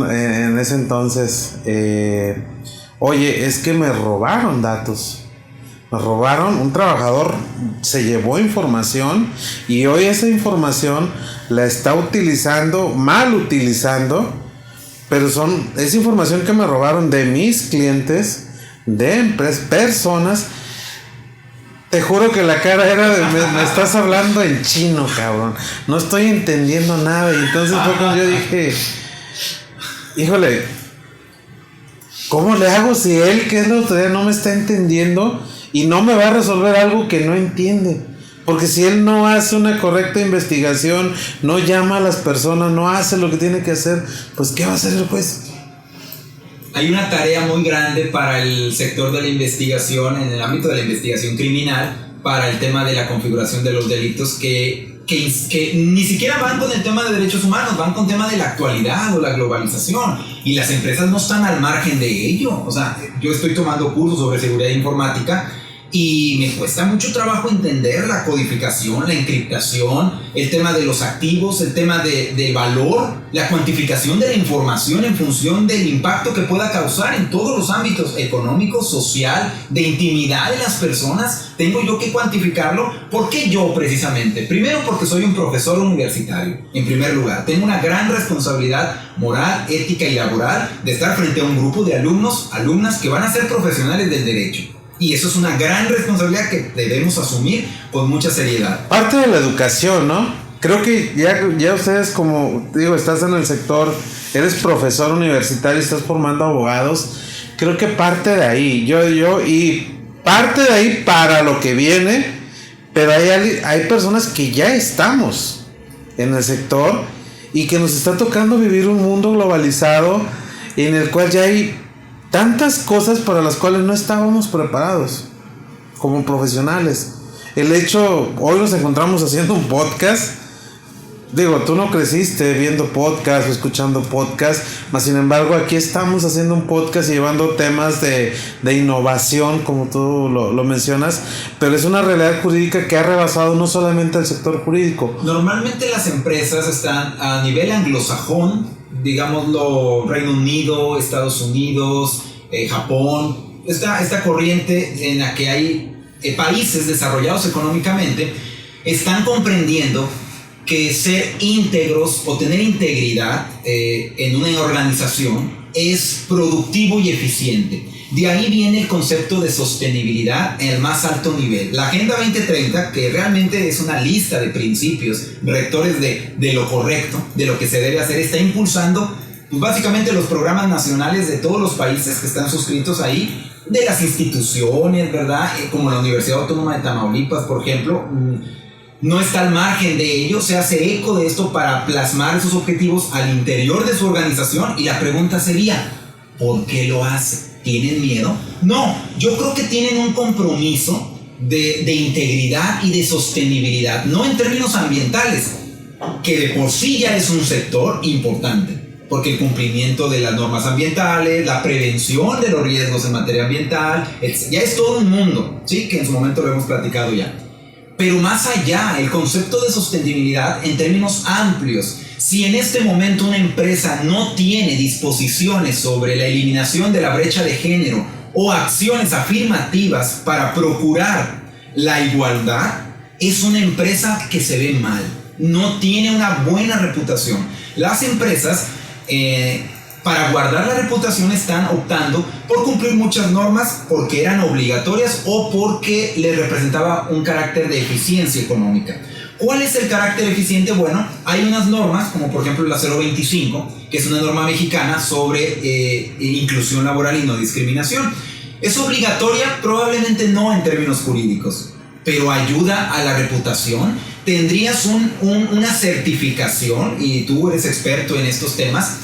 en ese entonces, oye, es que me robaron datos. Me robaron, un trabajador se llevó información y hoy esa información la está mal utilizando, pero es información que me robaron de mis clientes, de personas. Te juro que la cara era de me estás hablando en chino, cabrón. No estoy entendiendo nada. Y entonces fue cuando yo dije, híjole, ¿cómo le hago si él, que es la autoridad, no me está entendiendo y no me va a resolver algo que no entiende? Porque si él no hace una correcta investigación, no llama a las personas, no hace lo que tiene que hacer, pues ¿qué va a hacer el juez? Hay una tarea muy grande para el sector de la investigación, en el ámbito de la investigación criminal, para el tema de la configuración de los delitos que ni siquiera van con el tema de derechos humanos, van con el tema de la actualidad o la globalización. Y las empresas no están al margen de ello. O sea, yo estoy tomando cursos sobre seguridad informática y me cuesta mucho trabajo entender la codificación, la encriptación, el tema de los activos, el tema de valor, la cuantificación de la información en función del impacto que pueda causar en todos los ámbitos económico, social, de intimidad de las personas. Tengo yo que cuantificarlo. ¿Por qué yo precisamente? Primero porque soy un profesor universitario, en primer lugar. Tengo una gran responsabilidad moral, ética y laboral de estar frente a un grupo de alumnos, alumnas que van a ser profesionales del derecho. Y eso es una gran responsabilidad que debemos asumir con mucha seriedad. Parte de la educación, ¿no? Creo que ya ustedes, como digo, estás en el sector, eres profesor universitario, estás formando abogados. Creo que parte de ahí, y parte de ahí para lo que viene, pero hay personas que ya estamos en el sector y que nos está tocando vivir un mundo globalizado en el cual ya hay tantas cosas para las cuales no estábamos preparados como profesionales. El hecho, hoy nos encontramos haciendo un podcast. Digo, tú no creciste viendo podcast o escuchando podcast, mas sin embargo aquí estamos haciendo un podcast y llevando temas de innovación, como tú lo mencionas, pero es una realidad jurídica que ha rebasado no solamente el sector jurídico. Normalmente las empresas están a nivel anglosajón, digámoslo, Reino Unido, Estados Unidos, Japón, esta corriente en la que hay países desarrollados económicamente están comprendiendo que ser íntegros o tener integridad en una organización es productivo y eficiente. De ahí viene el concepto de sostenibilidad en el más alto nivel. La Agenda 2030, que realmente es una lista de principios rectores de lo correcto, de lo que se debe hacer, está impulsando pues básicamente los programas nacionales de todos los países que están suscritos ahí, de las instituciones, ¿verdad? Como la Universidad Autónoma de Tamaulipas, por ejemplo, no está al margen de ello, se hace eco de esto para plasmar esos objetivos al interior de su organización. Y la pregunta sería, ¿por qué lo hace? ¿Tienen miedo? No, yo creo que tienen un compromiso de integridad y de sostenibilidad, no en términos ambientales, que de por sí ya es un sector importante, porque el cumplimiento de las normas ambientales, la prevención de los riesgos en materia ambiental, ya es todo un mundo, ¿sí? Que en su momento lo hemos platicado ya. Pero más allá, el concepto de sostenibilidad en términos amplios, si en este momento una empresa no tiene disposiciones sobre la eliminación de la brecha de género o acciones afirmativas para procurar la igualdad, es una empresa que se ve mal, no tiene una buena reputación. Las empresas, para guardar la reputación, están optando por cumplir muchas normas porque eran obligatorias o porque les representaba un carácter de eficiencia económica. ¿Cuál es el carácter eficiente? Bueno, hay unas normas, como por ejemplo la 025, que es una norma mexicana sobre inclusión laboral y no discriminación. ¿Es obligatoria? Probablemente no en términos jurídicos, pero ayuda a la reputación. Tendrías una certificación, y tú eres experto en estos temas.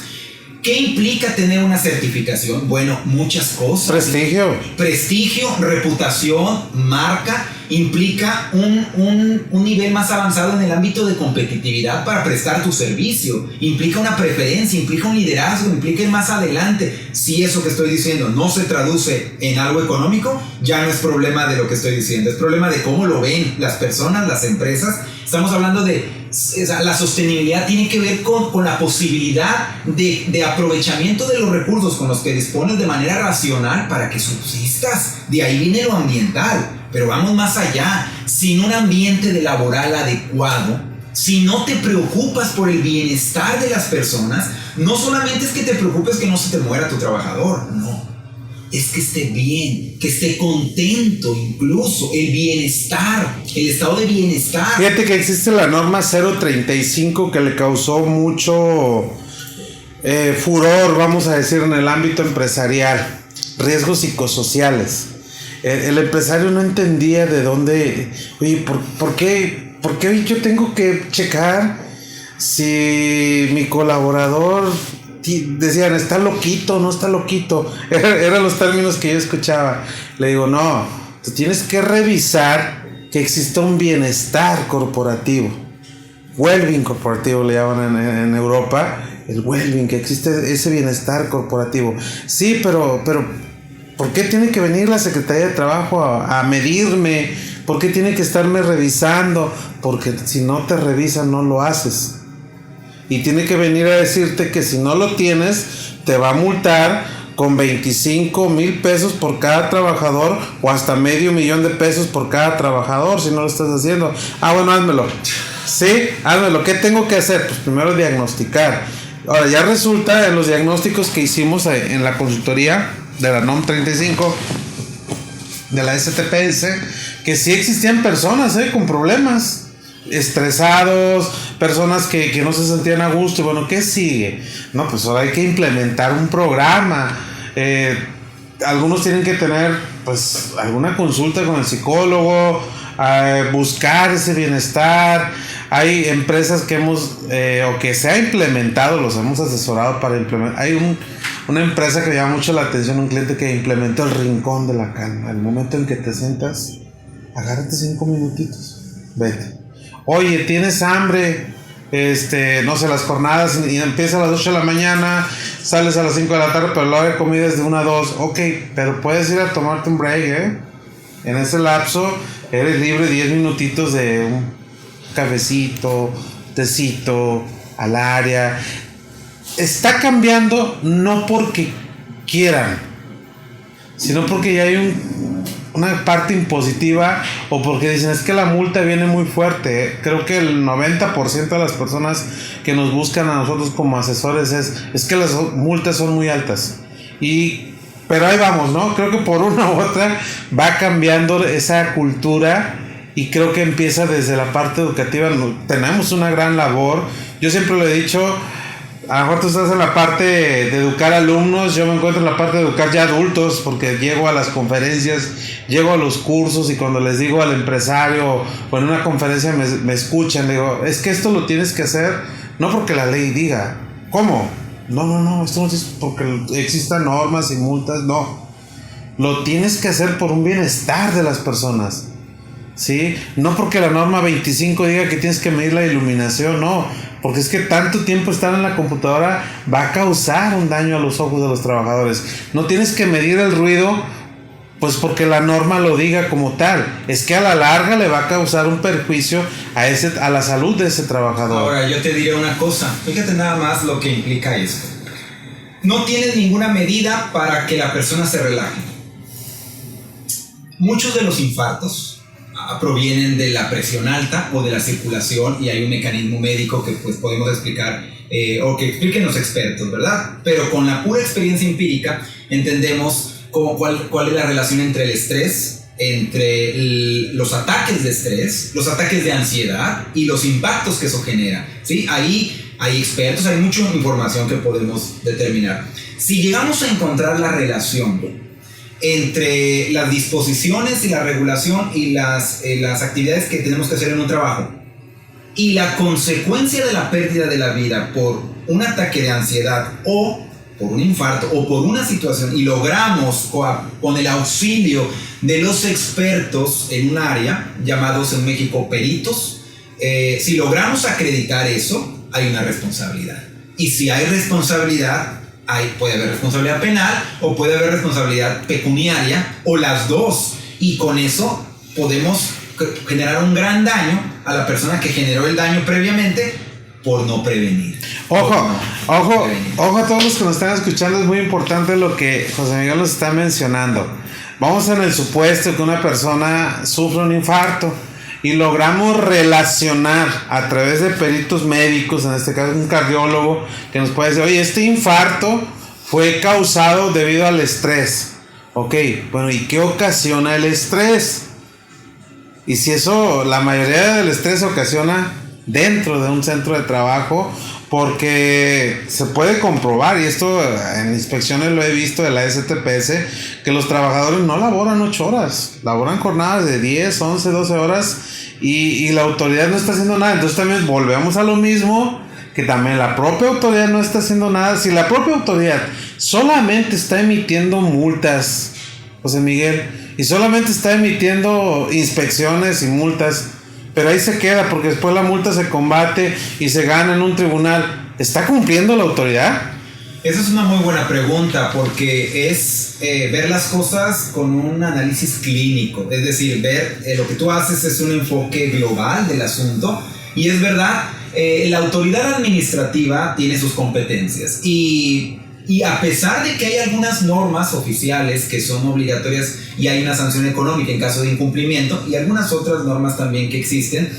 ¿Qué implica tener una certificación? Bueno, muchas cosas. Prestigio, reputación, marca. Implica un nivel más avanzado en el ámbito de competitividad para prestar tu servicio. Implica una preferencia, implica un liderazgo, implica ir más adelante. Si eso que estoy diciendo no se traduce en algo económico, ya no es problema de lo que estoy diciendo, es problema de cómo lo ven las personas, las empresas. Estamos hablando de la sostenibilidad, tiene que ver con la posibilidad de aprovechamiento de los recursos con los que dispones de manera racional para que subsistas. De ahí viene lo ambiental. Pero vamos más allá. Sin un ambiente laboral adecuado, si no te preocupas por el bienestar de las personas, no solamente es que te preocupes que no se te muera tu trabajador, no. es que esté bien, que esté contento, incluso el bienestar, el estado de bienestar. Fíjate que existe la norma 035 que le causó mucho furor, vamos a decir, en el ámbito empresarial, riesgos psicosociales. El empresario no entendía de dónde, oye, ¿por qué yo tengo que checar si mi colaborador, decían, está loquito, no está loquito? Eran los términos que yo escuchaba. Le digo, no, tú tienes que revisar que exista un bienestar corporativo. Well-being corporativo le llaman en Europa. El well-being, que existe ese bienestar corporativo. Sí, pero ¿por qué tiene que venir la Secretaría de Trabajo a medirme? ¿Por qué tiene que estarme revisando? Porque si no te revisan, no lo haces. Y tiene que venir a decirte que si no lo tienes, te va a multar con 25,000 pesos por cada trabajador o hasta $500,000 de pesos por cada trabajador si no lo estás haciendo. Bueno, házmelo. Sí, házmelo. ¿Qué tengo que hacer? Pues primero diagnosticar. Ahora, ya resulta en los diagnósticos que hicimos en la consultoría de la NOM 35 de la STPS, que sí existían personas con problemas, estresados, personas que no se sentían a gusto. Y bueno, ¿qué sigue? No, pues ahora hay que implementar un programa. Algunos tienen que tener pues alguna consulta con el psicólogo, buscar ese bienestar. Hay empresas que o que se ha implementado, los hemos asesorado para implementar. Hay una empresa que llama mucho la atención, un cliente que implementó el rincón de la calma. El momento en que te sientas, agárrate 5 minutitos, vete. Oye, ¿tienes hambre? No sé, las jornadas y empieza a las 8 de la mañana, sales a las 5 de la tarde, pero la hora de comida es de 1 a 2. Ok, pero puedes ir a tomarte un break, En ese lapso eres libre 10 minutitos de un cafecito, tecito, al área. Está cambiando no porque quieran, sino porque ya hay una parte impositiva, o porque dicen, es que la multa viene muy fuerte. Creo que el 90% de las personas que nos buscan a nosotros como asesores es que las multas son muy altas. Pero ahí vamos, ¿no? Creo que por una u otra va cambiando esa cultura, y creo que empieza desde la parte educativa. Tenemos una gran labor. Yo siempre lo he dicho, a lo mejor tú estás en la parte de educar alumnos, yo me encuentro en la parte de educar ya adultos, porque llego a las conferencias, llego a los cursos, y cuando les digo al empresario o en una conferencia me escuchan, le digo, es que esto lo tienes que hacer no porque la ley diga. ¿Cómo? No, esto no es porque existan normas y multas, no. Lo tienes que hacer por un bienestar de las personas, ¿sí? No porque la norma 25 diga que tienes que medir la iluminación, no. Porque es que tanto tiempo estar en la computadora va a causar un daño a los ojos de los trabajadores. No tienes que medir el ruido, pues porque la norma lo diga como tal. Es que a la larga le va a causar un perjuicio a la salud de ese trabajador. Ahora, yo te diré una cosa. Fíjate nada más lo que implica esto. No tienes ninguna medida para que la persona se relaje. Muchos de los infartos provienen de la presión alta o de la circulación, y hay un mecanismo médico que pues podemos explicar o que expliquen los expertos, ¿verdad? Pero con la pura experiencia empírica entendemos cuál es la relación entre el estrés, entre los ataques de estrés, los ataques de ansiedad y los impactos que eso genera, ¿sí? Ahí hay expertos, hay mucha información que podemos determinar. Si llegamos a encontrar la relación entre las disposiciones y la regulación y las actividades que tenemos que hacer en un trabajo y la consecuencia de la pérdida de la vida por un ataque de ansiedad o por un infarto o por una situación, y logramos con el auxilio de los expertos en un área, llamados en México peritos, si logramos acreditar eso, hay una responsabilidad. Y si hay responsabilidad, puede haber responsabilidad penal o puede haber responsabilidad pecuniaria, o las dos, y con eso podemos generar un gran daño a la persona que generó el daño previamente por no prevenir. Ojo a todos los que nos están escuchando, es muy importante lo que José Miguel nos está mencionando. Vamos en el supuesto que una persona sufre un infarto y logramos relacionar a través de peritos médicos, en este caso un cardiólogo, que nos puede decir, oye, este infarto fue causado debido al estrés, Ok, bueno, ¿y qué ocasiona el estrés? Y si eso, la mayoría del estrés se ocasiona dentro de un centro de trabajo, porque se puede comprobar, y esto en inspecciones lo he visto de la STPS, que los trabajadores no laboran 8 horas, laboran jornadas de 10, 11, 12 horas, y la autoridad no está haciendo nada. Entonces también volvemos a lo mismo, que también la propia autoridad no está haciendo nada. Si la propia autoridad solamente está emitiendo multas, José Miguel, y solamente está emitiendo inspecciones y multas, pero ahí se queda, porque después la multa se combate y se gana en un tribunal, ¿está cumpliendo la autoridad? Esa es una muy buena pregunta, porque es ver las cosas con un análisis clínico, es decir, ver lo que tú haces es un enfoque global del asunto, y es verdad, la autoridad administrativa tiene sus competencias, y a pesar de que hay algunas normas oficiales que son obligatorias y hay una sanción económica en caso de incumplimiento, y algunas otras normas también que existen,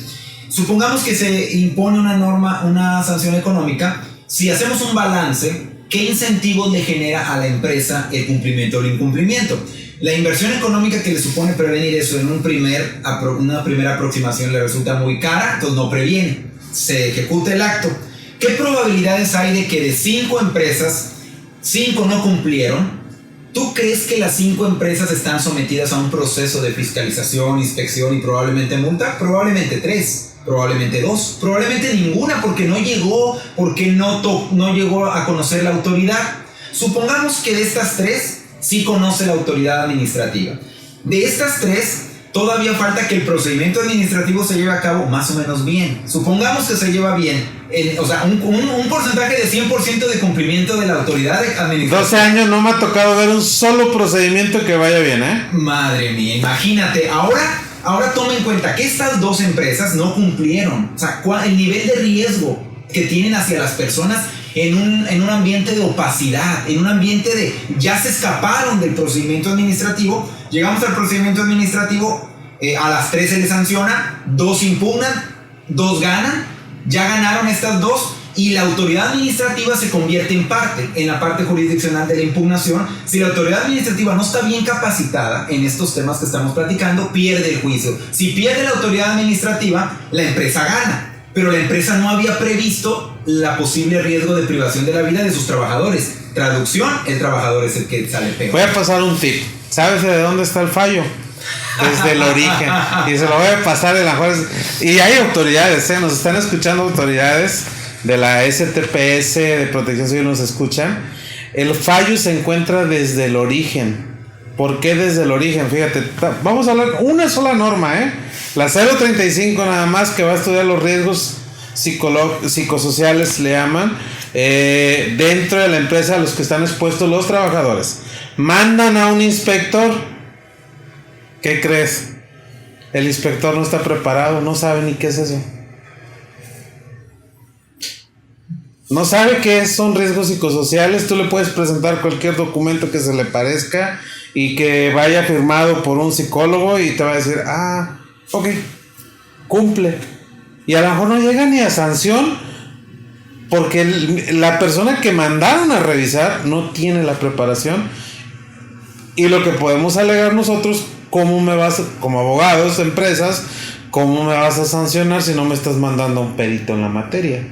supongamos que se impone una sanción económica. Si hacemos un balance, ¿qué incentivos le genera a la empresa el cumplimiento o el incumplimiento? La inversión económica que le supone prevenir eso en una primera aproximación le resulta muy cara, entonces no previene, se ejecuta el acto. ¿Qué probabilidades hay de que de 5 empresas, 5 no cumplieron? ¿Tú crees que las 5 empresas están sometidas a un proceso de fiscalización, inspección y probablemente multa? Probablemente 3, probablemente 2, probablemente ninguna, porque no llegó a conocer la autoridad. Supongamos que de estas 3 sí conoce la autoridad administrativa. De estas 3 todavía falta que el procedimiento administrativo se lleve a cabo más o menos bien. Supongamos que se lleva bien. O sea, un porcentaje de 100% de cumplimiento de la autoridad administrativa. 12 años no me ha tocado ver un solo procedimiento que vaya bien, ¿eh? Madre mía, imagínate. Ahora toma en cuenta que estas 2 empresas no cumplieron. O sea, el nivel de riesgo que tienen hacia las personas en un ambiente de opacidad, en un ambiente de ya se escaparon del procedimiento administrativo. Llegamos al procedimiento administrativo, a las 3 se les sanciona, 2 impugnan, 2 ganan, ya ganaron estas 2 y la autoridad administrativa se convierte en la parte jurisdiccional de la impugnación. Si la autoridad administrativa no está bien capacitada en estos temas que estamos platicando, pierde el juicio. Si pierde la autoridad administrativa, la empresa gana, pero la empresa no había previsto la posible riesgo de privación de la vida de sus trabajadores. Traducción, el trabajador es el que sale peor. Voy a pasar un tip. ¿Sabes de dónde está el fallo? Desde el origen. Y se lo voy a pasar de la juez. Y hay autoridades, nos están escuchando autoridades de la STPS de Protección Civil, nos escuchan. El fallo se encuentra desde el origen. ¿Por qué desde el origen? Fíjate, vamos a hablar una sola norma, la 035 nada más, que va a estudiar los riesgos psicosociales, le llaman, dentro de la empresa a los que están expuestos los trabajadores. Mandan a un inspector. ¿Qué crees? El inspector no está preparado, no sabe ni qué es eso. No sabe qué son riesgos psicosociales. Tú le puedes presentar cualquier documento que se le parezca y que vaya firmado por un psicólogo y te va a decir, ok, cumple. Y a lo mejor no llega ni a sanción porque la persona que mandaron a revisar no tiene la preparación. Y lo que podemos alegar nosotros, como abogados de empresas, ¿cómo me vas a sancionar si no me estás mandando a un perito en la materia?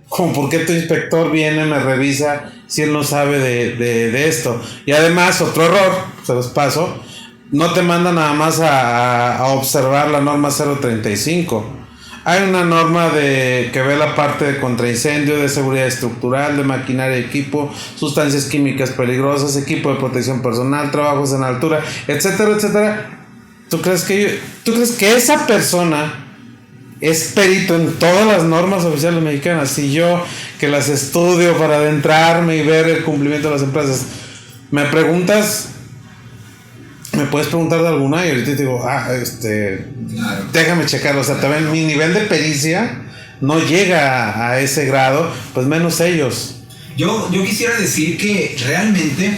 ¿Cómo por qué tu inspector viene, me revisa si él no sabe de esto? Y además, otro error, se los paso, no te manda nada más a observar la norma 035. Hay una norma que ve la parte de contraincendio, de seguridad estructural, de maquinaria y equipo, sustancias químicas peligrosas, equipo de protección personal, trabajos en altura, etcétera, etcétera. ¿Tú crees que esa persona es perito en todas las normas oficiales mexicanas? Si yo, que las estudio para adentrarme y ver el cumplimiento de las empresas, me preguntas, me puedes preguntar de alguna y ahorita te digo, claro, déjame checarlo. O sea, también mi nivel de pericia no llega a ese grado, pues menos ellos. Yo quisiera decir que realmente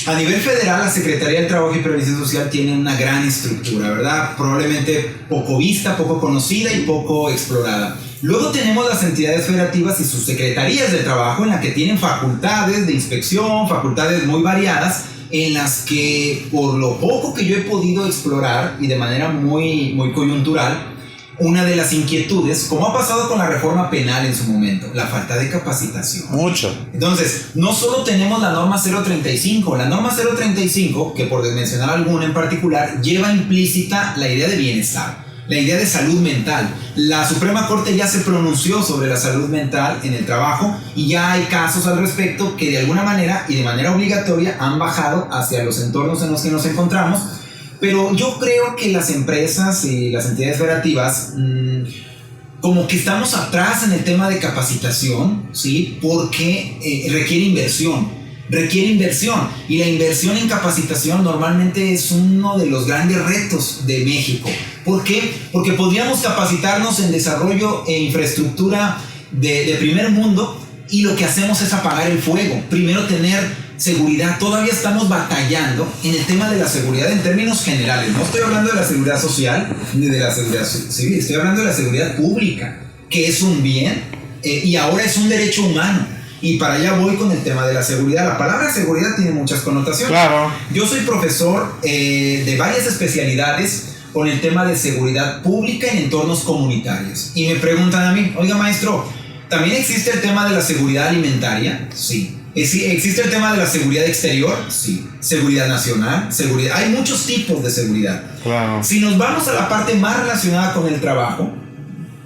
a nivel federal la Secretaría del Trabajo y Previsión Social tiene una gran estructura, ¿verdad? Probablemente poco vista, poco conocida y poco explorada. Luego tenemos las entidades federativas y sus secretarías de trabajo, en las que tienen facultades de inspección, facultades muy variadas, en las que, por lo poco que yo he podido explorar y de manera muy coyuntural, una de las inquietudes, como ha pasado con la reforma penal en su momento, la falta de capacitación. Mucho. Entonces, no solo tenemos la norma 035, la norma 035, que por mencionar alguna en particular, lleva implícita la idea de bienestar, la idea de salud mental. La Suprema Corte ya se pronunció sobre la salud mental en el trabajo y ya hay casos al respecto que de alguna manera y de manera obligatoria han bajado hacia los entornos en los que nos encontramos. Pero yo creo que las empresas y las entidades federativas como que estamos atrás en el tema de capacitación, ¿sí? Porque requiere inversión. Y la inversión en capacitación normalmente es uno de los grandes retos de México. ¿Por qué? Porque podríamos capacitarnos en desarrollo e infraestructura de primer mundo, y lo que hacemos es apagar el fuego. Primero tener seguridad. Todavía estamos batallando en el tema de la seguridad en términos generales. No estoy hablando de la seguridad social ni de la seguridad civil, estoy hablando de la seguridad pública, que es un bien y ahora es un derecho humano. Y para allá voy con el tema de la seguridad. La palabra seguridad tiene muchas connotaciones. Claro. Yo soy profesor de varias especialidades con el tema de seguridad pública en entornos comunitarios. Y me preguntan a mí, oiga maestro, ¿también existe el tema de la seguridad alimentaria? Sí. ¿Existe el tema de la seguridad exterior? Sí. ¿Seguridad nacional? Seguridad. Hay muchos tipos de seguridad. Claro. Si nos vamos a la parte más relacionada con el trabajo,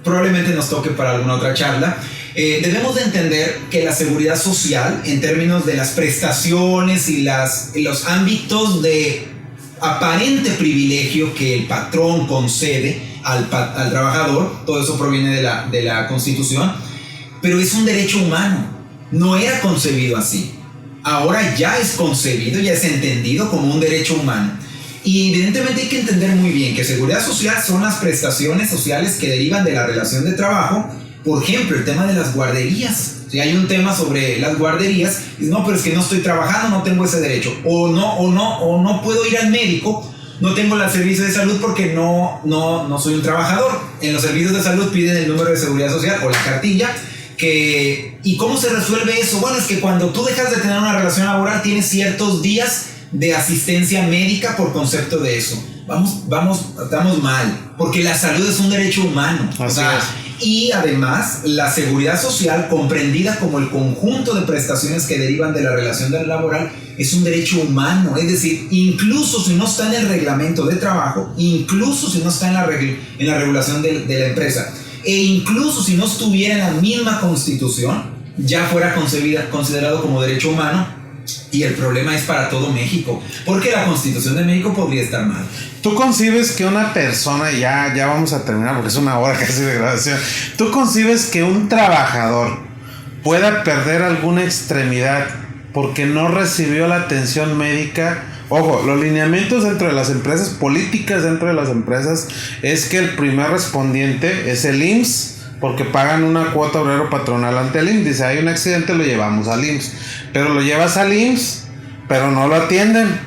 probablemente nos toque para alguna otra charla, debemos de entender que la seguridad social, en términos de las prestaciones y los ámbitos de aparente privilegio que el patrón concede al trabajador, todo eso proviene de la Constitución, pero es un derecho humano. No era concebido así. Ahora ya es concebido, ya es entendido como un derecho humano. Y evidentemente hay que entender muy bien que seguridad social son las prestaciones sociales que derivan de la relación de trabajo. Por ejemplo, el tema de las guarderías. Si hay un tema sobre las guarderías, no, pero es que no estoy trabajando, no tengo ese derecho. O no puedo ir al médico, no tengo el servicio de salud porque no soy un trabajador. En los servicios de salud piden el número de seguridad social o la cartilla. ¿Y cómo se resuelve eso? Bueno, es que cuando tú dejas de tener una relación laboral tienes ciertos días de asistencia médica por concepto de eso. Estamos mal, porque la salud es un derecho humano. Así es. Y además la seguridad social, comprendida como el conjunto de prestaciones que derivan de la relación laboral, es un derecho humano. Es decir, incluso si no está en el reglamento de trabajo, incluso si no está en la regulación de la empresa, e incluso si no estuviera en la misma Constitución, ya fuera considerado como derecho humano. Y el problema es para todo México, porque la Constitución de México podría estar mal. ¿Tú concibes que una persona, ya vamos a terminar porque es una hora casi de grabación, ¿tú concibes que un trabajador pueda perder alguna extremidad porque no recibió la atención médica? Ojo, los lineamientos dentro de las empresas, políticas dentro de las empresas, es que el primer respondiente es el IMSS, porque pagan una cuota obrero patronal ante el IMSS. Dice, hay un accidente, lo llevamos al IMSS. Pero lo llevas al IMSS, pero no lo atienden.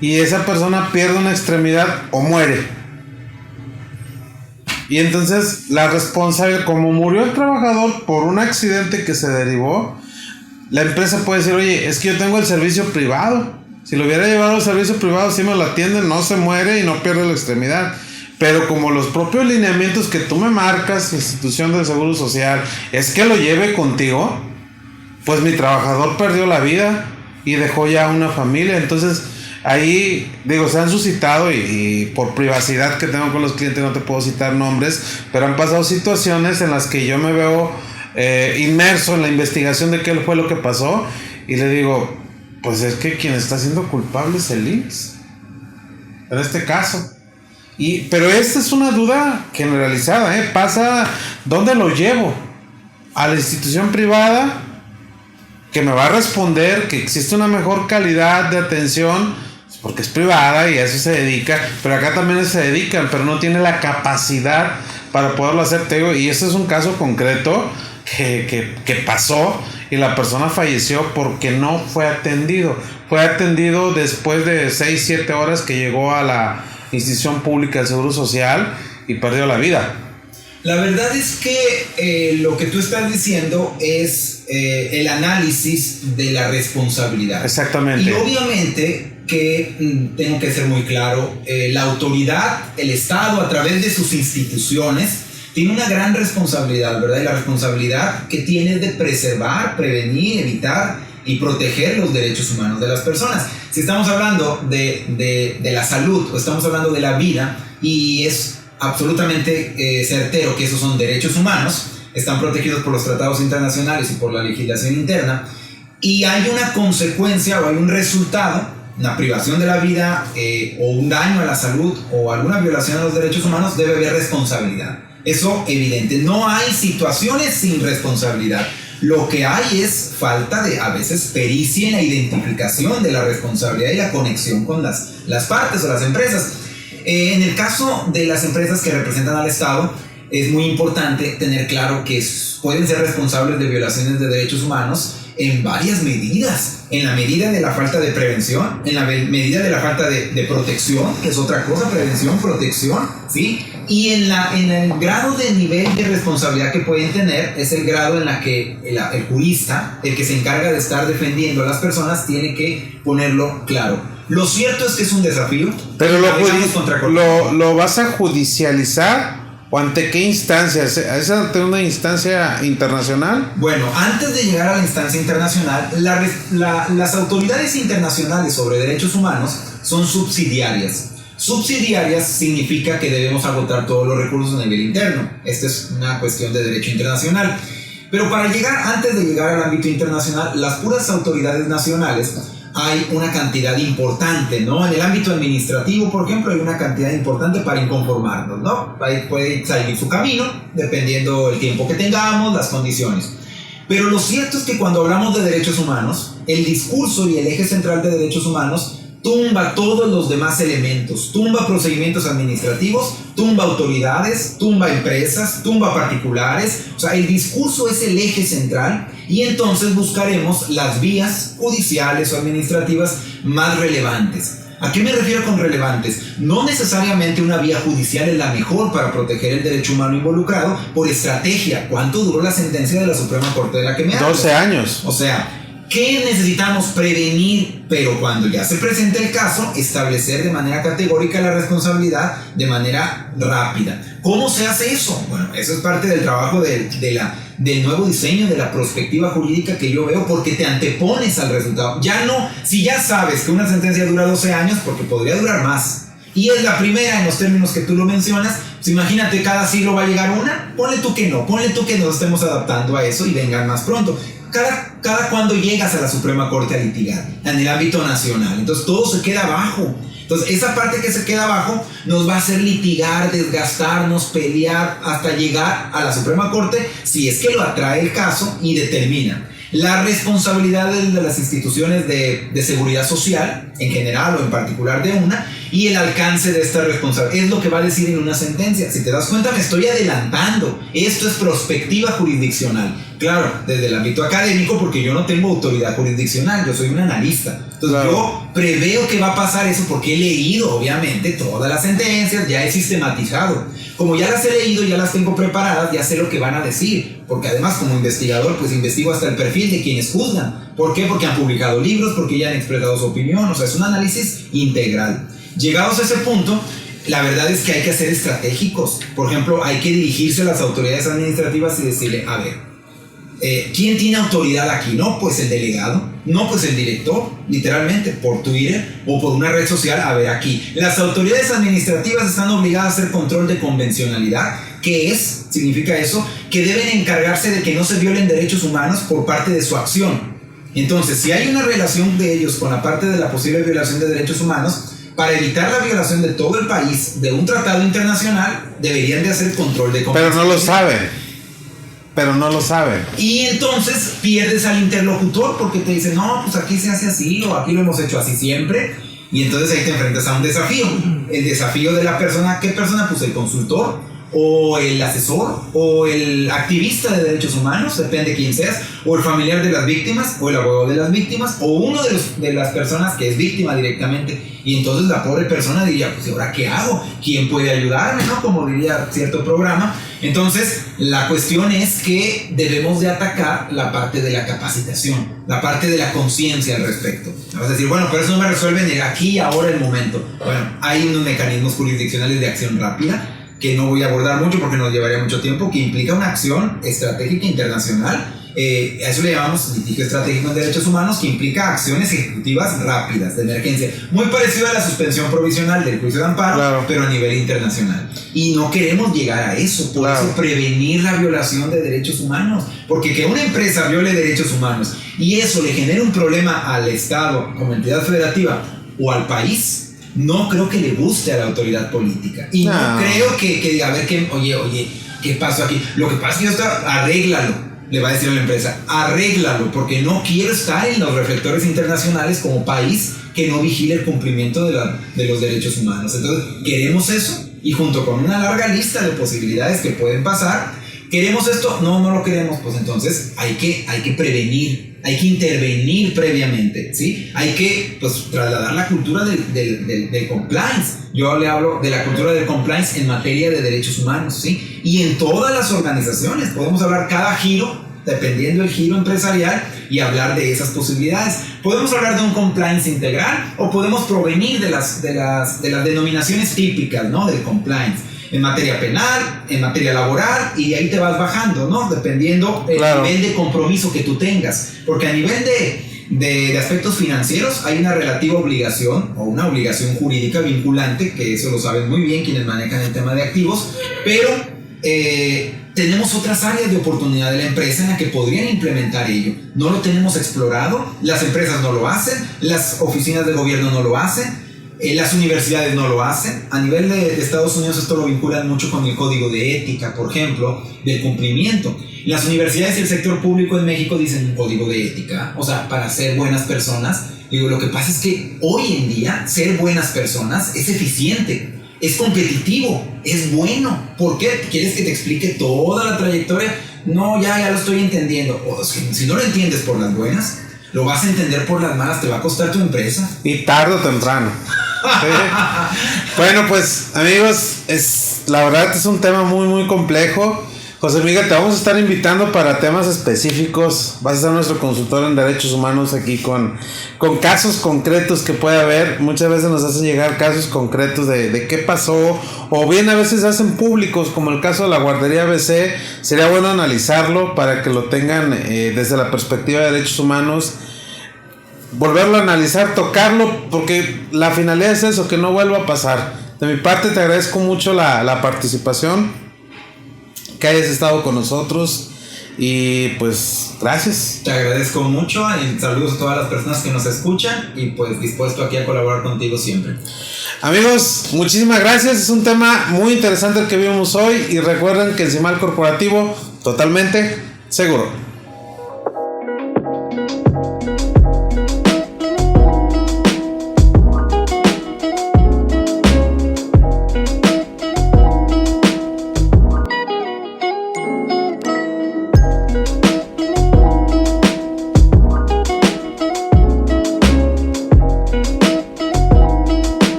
Y esa persona pierde una extremidad o muere. Y entonces la responsabilidad, como murió el trabajador por un accidente que se derivó, la empresa puede decir, oye, es que yo tengo el servicio privado. Si lo hubiera llevado al servicio privado, sí me lo atienden, no se muere y no pierde la extremidad. Pero como los propios lineamientos que tú me marcas, institución del Seguro Social, es que lo lleve contigo, pues mi trabajador perdió la vida y dejó ya una familia. Entonces ahí, digo, se han suscitado y por privacidad que tengo con los clientes no te puedo citar nombres, pero han pasado situaciones en las que yo me veo inmerso en la investigación de qué fue lo que pasó y le digo, pues es que quien está siendo culpable es el IMSS en este caso. Pero esta es una duda generalizada, pasa, ¿dónde lo llevo? A la institución privada que me va a responder que existe una mejor calidad de atención porque es privada y a eso se dedica, pero acá también se dedican, pero no tiene la capacidad para poderlo hacer, te digo, y ese es un caso concreto que pasó y la persona falleció porque no fue atendido. Fue atendido después de 6-7 horas que llegó a la institución pública del Seguro Social y perdió la vida. La verdad es que lo que tú estás diciendo es el análisis de la responsabilidad. Exactamente. Y obviamente que tengo que ser muy claro, la autoridad, el Estado, a través de sus instituciones, tiene una gran responsabilidad, ¿verdad? Y la responsabilidad que tiene es de preservar, prevenir, evitar y proteger los derechos humanos de las personas. Si estamos hablando de la salud o estamos hablando de la vida, y es absolutamente certero que esos son derechos humanos, están protegidos por los tratados internacionales y por la legislación interna, y hay una consecuencia o hay un resultado, una privación de la vida o un daño a la salud o alguna violación a los derechos humanos, debe haber responsabilidad. Eso evidente. No hay situaciones sin responsabilidad. Lo que hay es falta de, a veces, pericia en la identificación de la responsabilidad y la conexión con las partes o las empresas. En el caso de las empresas que representan al Estado, es muy importante tener claro que pueden ser responsables de violaciones de derechos humanos en varias medidas. En la medida de la falta de prevención, en la medida de la falta de protección, que es otra cosa, prevención, protección, ¿sí? Y en el grado de nivel de responsabilidad que pueden tener, es el grado en la que el jurista, el que se encarga de estar defendiendo a las personas, tiene que ponerlo claro. Lo cierto es que es un desafío. Pero lo vas a judicializar. ¿O ante qué instancia? ¿Es ante una instancia internacional? Bueno, antes de llegar a la instancia internacional, las autoridades internacionales sobre derechos humanos son subsidiarias. Subsidiarias significa que debemos agotar todos los recursos a nivel interno. Esta es una cuestión de derecho internacional. Pero antes de llegar al ámbito internacional, las puras autoridades nacionales, hay una cantidad importante, ¿no? En el ámbito administrativo, por ejemplo, hay una cantidad importante para inconformarnos, ¿no? Ahí puede salir su camino, dependiendo el tiempo que tengamos, las condiciones. Pero lo cierto es que cuando hablamos de derechos humanos, el discurso y el eje central de derechos humanos tumba todos los demás elementos, tumba procedimientos administrativos, tumba autoridades, tumba empresas, tumba particulares. O sea, el discurso es el eje central y entonces buscaremos las vías judiciales o administrativas más relevantes. ¿A qué me refiero con relevantes? No necesariamente una vía judicial es la mejor para proteger el derecho humano involucrado por estrategia. ¿Cuánto duró la sentencia de la Suprema Corte de la que me hablas? 12 años. O sea, ¿qué necesitamos? Prevenir, pero cuando ya se presente el caso, establecer de manera categórica la responsabilidad de manera rápida. ¿Cómo se hace eso? Bueno, eso es parte del trabajo del nuevo diseño de la prospectiva jurídica que yo veo, porque te antepones al resultado. Ya no, si ya sabes que una sentencia dura 12 años, porque podría durar más, y es la primera en los términos que tú lo mencionas, pues imagínate, cada siglo va a llegar una, ponle tú que nos estemos adaptando a eso y vengan más pronto. Cada cuando llegas a la Suprema Corte a litigar en el ámbito nacional, entonces todo se queda abajo. Entonces esa parte que se queda abajo nos va a hacer litigar, desgastarnos, pelear hasta llegar a la Suprema Corte, si es que lo atrae el caso y determina la responsabilidad de las instituciones de seguridad social en general o en particular de una, y el alcance de esta responsabilidad. Es lo que va a decir en una sentencia. Si te das cuenta, me estoy adelantando. Esto es prospectiva jurisdiccional. Claro, desde el ámbito académico, porque yo no tengo autoridad jurisdiccional, yo soy un analista. Entonces claro, yo preveo que va a pasar eso porque he leído, obviamente, todas las sentencias, ya he sistematizado. Como ya las he leído, ya las tengo preparadas, ya sé lo que van a decir. Porque además, como investigador, pues investigo hasta el perfil de quienes juzgan. ¿Por qué? Porque han publicado libros, porque ya han expresado su opinión. O sea, es un análisis integral. Llegados a ese punto, la verdad es que hay que ser estratégicos. Por ejemplo, hay que dirigirse a las autoridades administrativas y decirle, a ver, ¿quién tiene autoridad aquí? No, pues el delegado, no, pues el director, literalmente, por Twitter o por una red social. A ver, aquí, las autoridades administrativas están obligadas a hacer control de convencionalidad. ¿Qué es? Significa eso, que deben encargarse de que no se violen derechos humanos por parte de su acción. Entonces, si hay una relación de ellos con la parte de la posible violación de derechos humanos, para evitar la violación de todo el país de un tratado internacional, deberían de hacer control de convencionalidad. Pero no lo saben. Y entonces pierdes al interlocutor porque te dicen, no, pues aquí se hace así o aquí lo hemos hecho así siempre. Y entonces ahí te enfrentas a un desafío. El desafío de la persona, ¿qué persona? Pues el consultor o el asesor, o el activista de derechos humanos, depende de quién seas, o el familiar de las víctimas, o el abogado de las víctimas, o uno de las personas que es víctima directamente. Y entonces la pobre persona diría, pues ¿ahora qué hago? ¿Quién puede ayudarme? ¿No? Como diría cierto programa. Entonces la cuestión es que debemos de atacar la parte de la capacitación, la parte de la conciencia al respecto. Vas a decir, bueno, pero eso no me resuelve ni aquí y ahora el momento. Bueno, hay unos mecanismos jurisdiccionales de acción rápida que no voy a abordar mucho porque nos llevaría mucho tiempo, que implica una acción estratégica internacional. A eso le llamamos litigio estratégico en derechos humanos, que implica acciones ejecutivas rápidas de emergencia, muy parecido a la suspensión provisional del juicio de amparo, claro, pero a nivel internacional. Y no queremos llegar a eso, por claro, eso prevenir la violación de derechos humanos, porque que una empresa viole derechos humanos y eso le genere un problema al Estado como entidad federativa o al país, no creo que le guste a la autoridad política. Y no creo que diga, a ver, oye, ¿qué pasó aquí? Lo que pasa es que arréglalo. Le va a decir a la empresa, arréglalo, porque no quiero estar en los reflectores internacionales como país que no vigile el cumplimiento de los derechos humanos. Entonces, queremos eso, y junto con una larga lista de posibilidades que pueden pasar, ¿queremos esto? No lo queremos. Pues entonces hay que prevenir, hay que intervenir previamente, ¿sí? Hay que, pues, trasladar la cultura del compliance. Yo le hablo de la cultura del compliance en materia de derechos humanos, ¿sí? Y en todas las organizaciones podemos hablar cada giro, dependiendo del giro empresarial, y hablar de esas posibilidades. Podemos hablar de un compliance integral o podemos provenir de las denominaciones típicas, ¿no? Del compliance en materia penal, en materia laboral, y de ahí te vas bajando, ¿no? Dependiendo el claro, nivel de compromiso que tú tengas, porque a nivel de aspectos financieros hay una relativa obligación o una obligación jurídica vinculante, que eso lo saben muy bien quienes manejan el tema de activos, pero tenemos otras áreas de oportunidad de la empresa en la que podrían implementar ello. No lo tenemos explorado, las empresas no lo hacen, las oficinas de gobierno no lo hacen, las universidades no lo hacen. A nivel de Estados Unidos esto lo vinculan mucho con el código de ética, por ejemplo, del cumplimiento. Las universidades y el sector público en México dicen un código de ética, o sea, para ser buenas personas. Digo, lo que pasa es que hoy en día ser buenas personas es eficiente, es competitivo, es bueno. ¿Por qué? ¿Quieres que te explique toda la trayectoria? No, ya lo estoy entendiendo. O sea, si no lo entiendes por las buenas, lo vas a entender por las malas, te va a costar tu empresa. Y tarde o temprano. Sí. Bueno, pues amigos, la verdad es un tema muy muy complejo. José Miguel, te vamos a estar invitando para temas específicos. Vas a ser nuestro consultor en derechos humanos aquí con casos concretos que puede haber. Muchas veces nos hacen llegar casos concretos de qué pasó, o bien a veces se hacen públicos, como el caso de la guardería ABC. Sería bueno analizarlo para que lo tengan desde la perspectiva de derechos humanos, volverlo a analizar, tocarlo, porque la finalidad es eso, que no vuelva a pasar. De mi parte te agradezco mucho la participación, que hayas estado con nosotros, y pues gracias. Te agradezco mucho, y saludos a todas las personas que nos escuchan, y pues dispuesto aquí a colaborar contigo siempre. Amigos, muchísimas gracias. Es un tema muy interesante el que vimos hoy, y recuerden que el CIMAL corporativo totalmente seguro.